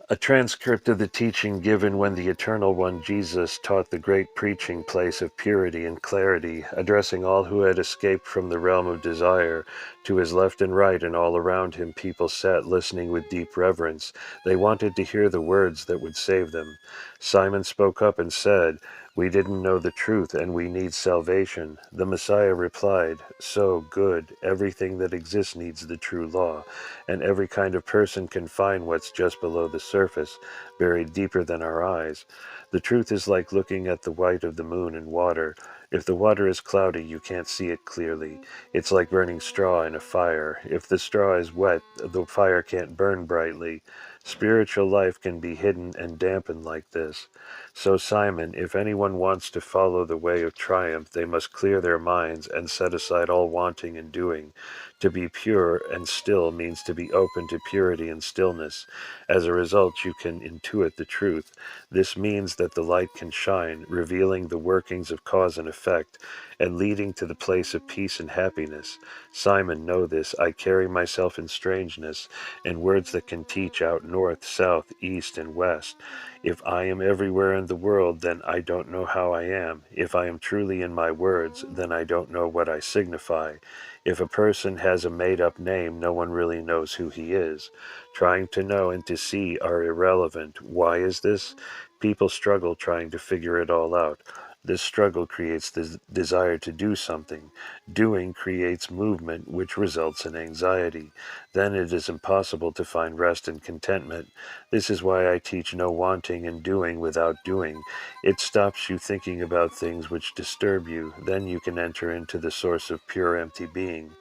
Speaker 1: A transcript of the teaching given when the Eternal One Jesus taught the great preaching place of purity and clarity, addressing all who had escaped from the realm of desire. To his left and right and all around him people sat listening with deep reverence. They wanted to hear the words that would save them. Simon spoke up and said, We didn't know the truth, and we need salvation. The Messiah replied, So, good, everything that exists needs the true law, and every kind of person can find what's just below the surface, buried deeper than our eyes. The truth is like looking at the white of the moon in water. If the water is cloudy, you can't see it clearly. It's like burning straw in a fire. If the straw is wet, the fire can't burn brightly. Spiritual life can be hidden and dampened like this. So, Simon, if anyone wants to follow the way of triumph, they must clear their minds and set aside all wanting and doing. To be pure and still means to be open to purity and stillness. As a result, you can intuit the truth. This means that the light can shine, revealing the workings of cause and effect, and leading to the place of peace and happiness. Simon, know this, I carry myself in strangeness, and words that can teach out north, south, east, and west. If I am everywhere in the world, then I don't know how I am. If I am truly in my words, then I don't know what I signify. If a person has a made-up name, no one really knows who he is. Trying to know and to see are irrelevant. Why is this? People struggle trying to figure it all out. This struggle creates the desire to do something. Doing creates movement, which results in anxiety. Then it is impossible to find rest and contentment. This is why I teach no wanting and doing without doing. It stops you thinking about things which disturb you. Then you can enter into the source of pure empty being.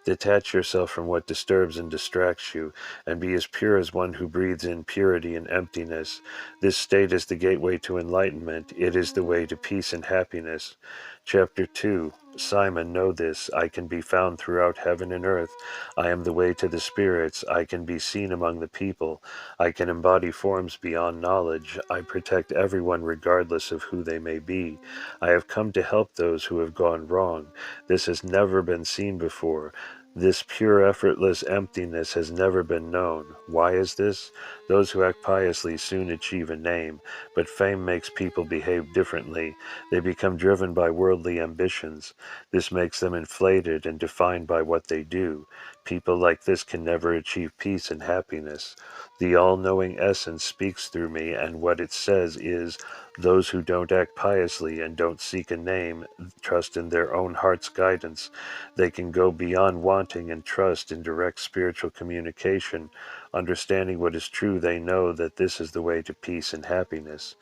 Speaker 1: Detach yourself from what disturbs and distracts you, and be as pure as one who breathes in purity and emptiness. This state is the gateway to enlightenment. It is the way to peace and happiness. Chapter 2. Simon, know this, I can be found throughout heaven and earth. I am the way to the spirits. I can be seen among the people. I can embody forms beyond knowledge. I protect everyone regardless of who they may be. I have come to help those who have gone wrong. This has never been seen before. This pure, effortless emptiness has never been known. Why is this? Those who act piously soon achieve a name, but fame makes people behave differently. They become driven by worldly ambitions. This makes them inflated and defined by what they do. People like this can never achieve peace and happiness. The all-knowing essence speaks through me, and what it says is, those who don't act piously and don't seek a name, trust in their own heart's guidance. They can go beyond wanting and trust in direct spiritual communication. Understanding what is true, they know that this is the way to peace and happiness.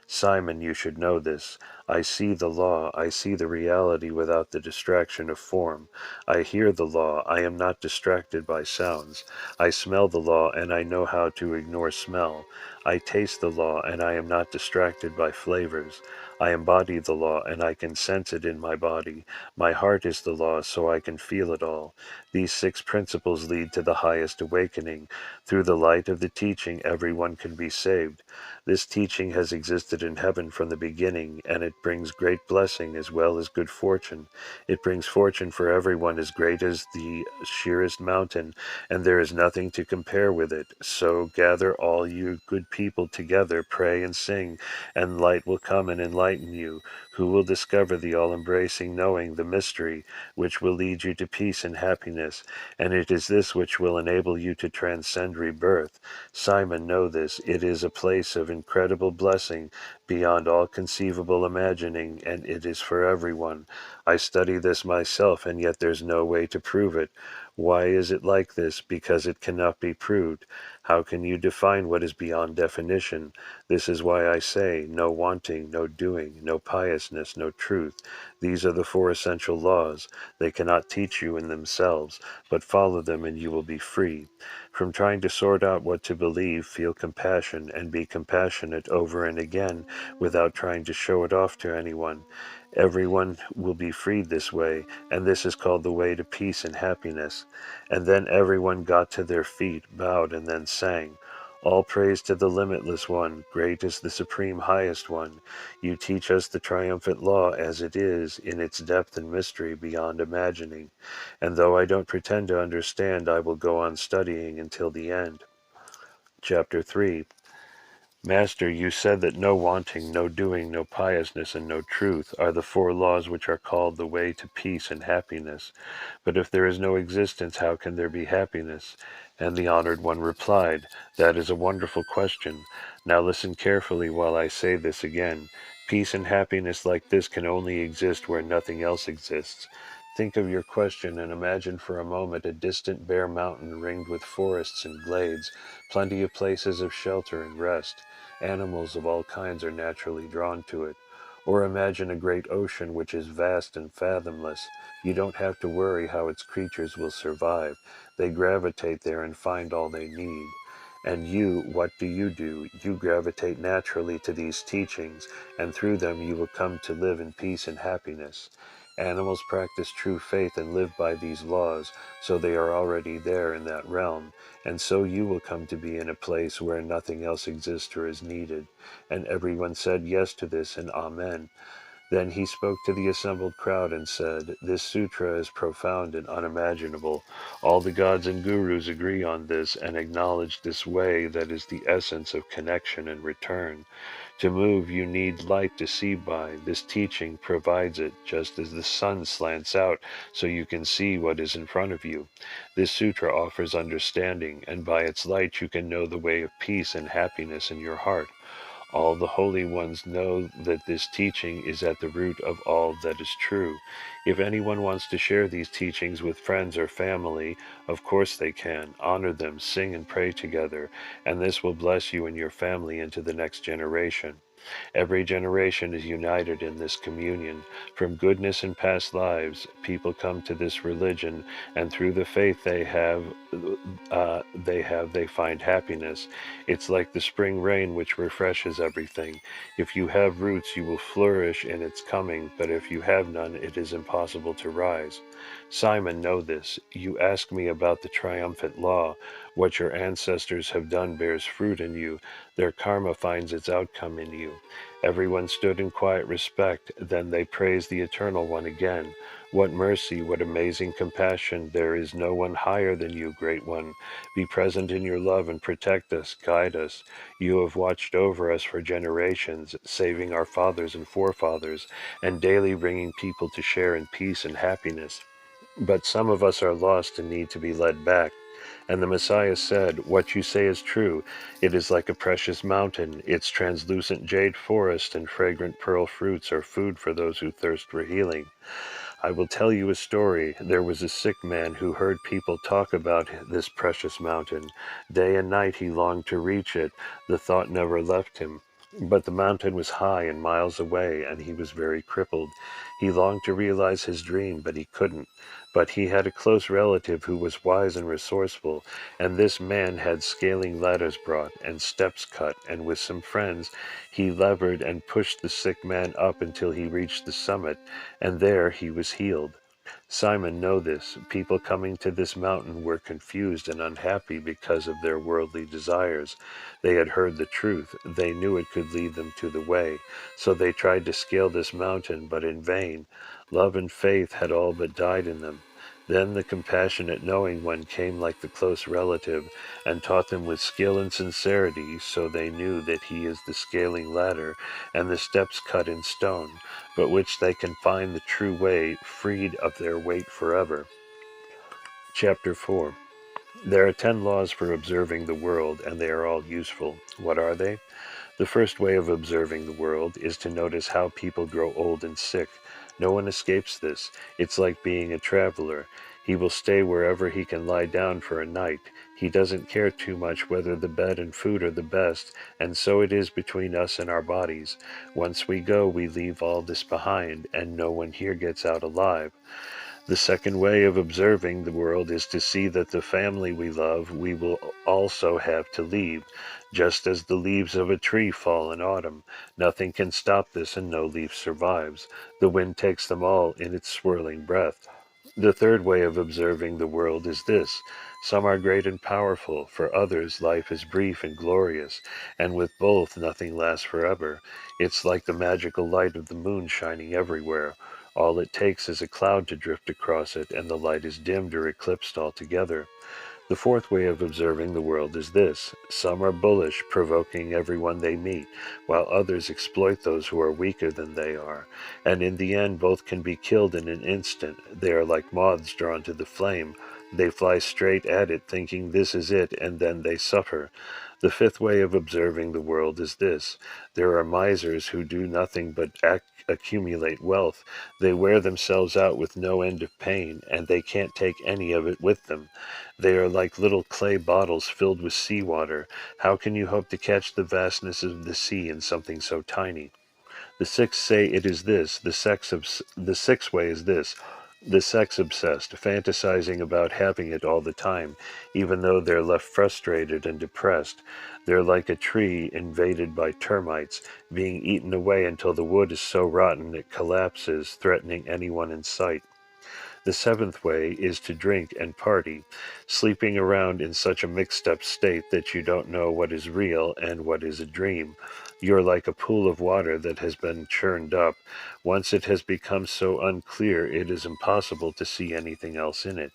Speaker 1: Simon, you should know this. I see the law. I see the reality without the distraction of form. I hear the law. I am not distracted by sounds. I smell the law, and I know how to ignore smell. I taste the law, and I am not distracted by flavors. I embody the law, and I can sense it in my body. My heart is the law, so I can feel it all. These 6 principles lead to the highest awakening. Through the light of the teaching, everyone can be saved. This teaching has existed in heaven from the beginning, and it brings great blessing as well as good fortune. It brings fortune for everyone as great as the sheerest mountain, and there is nothing to compare with it. So gather all you good people together, pray and sing, and light will come and enlighten you. Who will discover the all-embracing knowing, the mystery, which will lead you to peace and happiness, and it is this which will enable you to transcend rebirth. Simon, know this, it is a place of incredible blessing beyond all conceivable imagining, and it is for everyone. I study this myself, and yet there's no way to prove it. Why is it like this? Because it cannot be proved. How can you define what is beyond definition? This is why I say, no wanting, no doing, no piousness, no truth. These are the 4 essential laws. They cannot teach you in themselves, but follow them and you will be free. From trying to sort out what to believe, feel compassion and be compassionate over and again without trying to show it off to anyone. Everyone will be freed this way, and this is called the way to peace and happiness. And then everyone got to their feet, bowed, and then sang. All praise to the limitless one, great is the supreme highest one. You teach us the triumphant law as it is, in its depth and mystery beyond imagining. And though I don't pretend to understand, I will go on studying until the end. Chapter 3. Master, you said that no wanting, no doing, no piousness, and no truth are the 4 laws which are called the way to peace and happiness. But if there is no existence, how can there be happiness? And the honored one replied, That is a wonderful question. Now listen carefully while I say this again. Peace and happiness like this can only exist where nothing else exists. Think of your question and imagine for a moment a distant bare mountain ringed with forests and glades, plenty of places of shelter and rest. Animals of all kinds are naturally drawn to it. Or imagine a great ocean which is vast and fathomless. You don't have to worry how its creatures will survive. They gravitate there and find all they need. And you, what do? You gravitate naturally to these teachings, and through them you will come to live in peace and happiness. Animals practice true faith and live by these laws, so they are already there in that realm, and so you will come to be in a place where nothing else exists or is needed. And everyone said yes to this, and Amen. Then he spoke to the assembled crowd and said, "This sutra is profound and unimaginable. All the gods and gurus agree on this and acknowledge this way that is the essence of connection and return. To move, you need light to see by. This teaching provides it, just as the sun slants out so you can see what is in front of you. This sutra offers understanding, and by its light you can know the way of peace and happiness in your heart. All the holy ones know that this teaching is at the root of all that is true. If anyone wants to share these teachings with friends or family, of course they can. Honor them, sing and pray together, and this will bless you and your family into the next generation. Every generation is united in this communion. From goodness in past lives, people come to this religion, and through the faith they find happiness. It's like the spring rain which refreshes everything. If you have roots, you will flourish in its coming, but if you have none, it is impossible to rise. Simon, know this. You ask me about the triumphant law. What your ancestors have done bears fruit in you. Their karma finds its outcome in you. Everyone stood in quiet respect. Then they praised the Eternal One again. What mercy, what amazing compassion. There is no one higher than you, Great One. Be present in your love and protect us, guide us. You have watched over us for generations, saving our fathers and forefathers, and daily bringing people to share in peace and happiness. But some of us are lost and need to be led back. And the Messiah said, "What you say is true. It is like a precious mountain. Its translucent jade forest and fragrant pearl fruits are food for those who thirst for healing. I will tell you a story. There was a sick man who heard people talk about this precious mountain. Day and night he longed to reach it. The thought never left him. But the mountain was high and miles away, and he was very crippled. He longed to realize his dream, but he couldn't. But he had a close relative who was wise and resourceful, and this man had scaling ladders brought and steps cut, and with some friends he levered and pushed the sick man up until he reached the summit, and there he was healed. Simon, know this. People coming to this mountain were confused and unhappy because of their worldly desires. They had heard the truth. They knew it could lead them to the way. So they tried to scale this mountain, but in vain. Love and faith had all but died in them. Then the compassionate knowing one came like the close relative, and taught them with skill and sincerity, so they knew that he is the scaling ladder, and the steps cut in stone, but which they can find the true way, freed of their weight forever." Chapter 4. There are 10 laws for observing the world, and they are all useful. What are they? The first way of observing the world is to notice how people grow old and sick. No one escapes this. It's like being a traveler. He will stay wherever he can lie down for a night. He doesn't care too much whether the bed and food are the best, and so it is between us and our bodies. Once we go, we leave all this behind, and no one here gets out alive. The second way of observing the world is to see that the family we love we will also have to leave, just as the leaves of a tree fall in autumn. Nothing can stop this, and no leaf survives. The wind takes them all in its swirling breath. The third way of observing the world is this. Some are great and powerful, for others life is brief and glorious, and with both nothing lasts forever. It's like the magical light of the moon shining everywhere. All it takes is a cloud to drift across it, and the light is dimmed or eclipsed altogether. The fourth way of observing the world is this. Some are bullish, provoking everyone they meet, while others exploit those who are weaker than they are. And in the end, both can be killed in an instant. They are like moths drawn to the flame. They fly straight at it, thinking this is it, and then they suffer. The fifth way of observing the world is this. There are misers who do nothing but accumulate wealth. They wear themselves out with no end of pain, and they can't take any of it with them. They are like little clay bottles filled with seawater. How can you hope to catch the vastness of the sea in something so tiny? The sixth say it is this. The sixth way is this. The sex obsessed, fantasizing about having it all the time, even though they're left frustrated and depressed. They're like a tree invaded by termites, being eaten away until the wood is so rotten it collapses, threatening anyone in sight. The seventh way is to drink and party, sleeping around in such a mixed up state that you don't know what is real and what is a dream. You're like a pool of water that has been churned up. Once it has become so unclear, it is impossible to see anything else in it.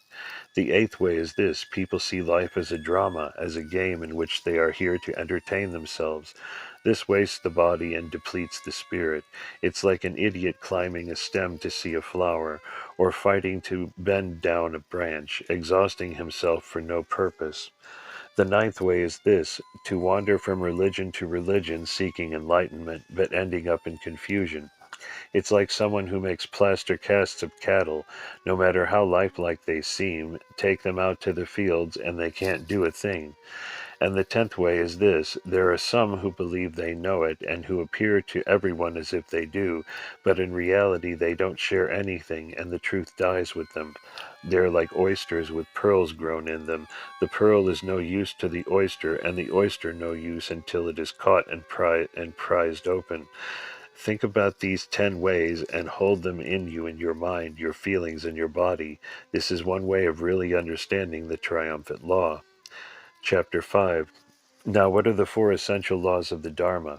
Speaker 1: The eighth way is this. People see life as a drama, as a game in which they are here to entertain themselves. This wastes the body and depletes the spirit. It's like an idiot climbing a stem to see a flower, or fighting to bend down a branch, exhausting himself for no purpose. The ninth way is this, to wander from religion to religion, seeking enlightenment, but ending up in confusion. It's like someone who makes plaster casts of cattle. No matter how lifelike they seem, take them out to the fields and they can't do a thing. And the tenth way is this. There are some who believe they know it and who appear to everyone as if they do, but in reality they don't share anything and the truth dies with them. They're like oysters with pearls grown in them. The pearl is no use to the oyster, and the oyster no use until it is caught and prized open. Think about these 10 ways and hold them in you in your mind, your feelings, and your body. This is one way of really understanding the triumphant law. Chapter 5. Now, what are the four essential laws of the Dharma?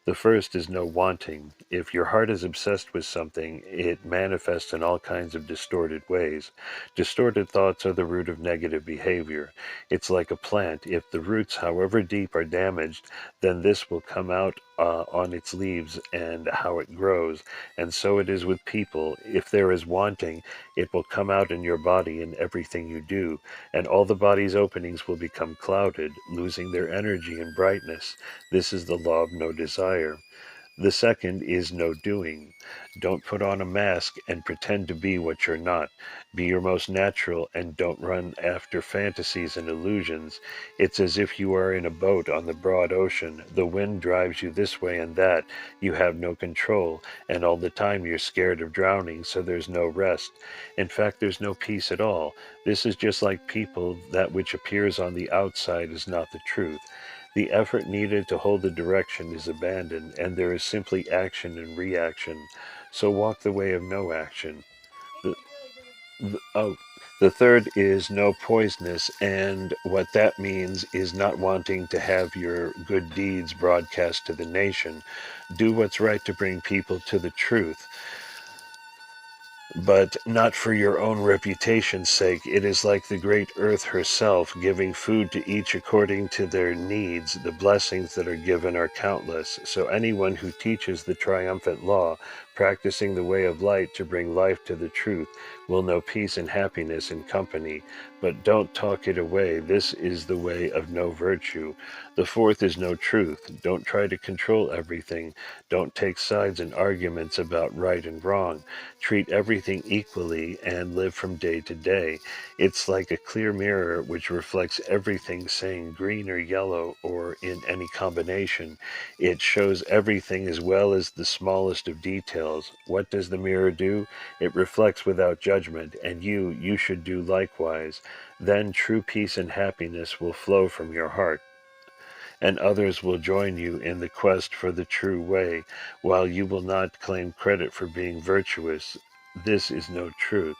Speaker 1: The first is no wanting. If your heart is obsessed with something, it manifests in all kinds of distorted ways. Distorted thoughts are the root of negative behavior. It's like a plant. If the roots, however deep, are damaged, then this will come out on its leaves and how it grows. And so it is with people. If there is wanting, it will come out in your body in everything you do, and all the body's openings will become clouded, losing their energy and brightness. This is the law of no desire. The second is no doing. Don't put on a mask and pretend to be what you're not. Be your most natural and don't run after fantasies and illusions. It's as if you are in a boat on the broad ocean. The wind drives you this way and that. You have no control, and all the time you're scared of drowning, so there's no rest. In fact, there's no peace at all. This is just like people. That which appears on the outside is not the truth. The effort needed to hold the direction is abandoned, and there is simply action and reaction. So walk the way of no action. The, oh, the third is no poisonous, and what that means is not wanting to have your good deeds broadcast to the nation. Do what's right to bring people to the truth, but not for your own reputation's sake. It is like the great earth herself, giving food to each according to their needs. The blessings that are given are countless. So anyone who teaches the triumphant law, practicing the way of light to bring life to the truth, will know peace and happiness in company. But don't talk it away. This is the way of no virtue. The fourth is no truth. Don't try to control everything. Don't take sides in arguments about right and wrong. Treat everything equally and live from day to day. It's like a clear mirror which reflects everything, saying green or yellow or in any combination. It shows everything as well as the smallest of details. What does the mirror do? It reflects without judgment, and you should do likewise. Then true peace and happiness will flow from your heart, and others will join you in the quest for the true way, while you will not claim credit for being virtuous. This is no truth.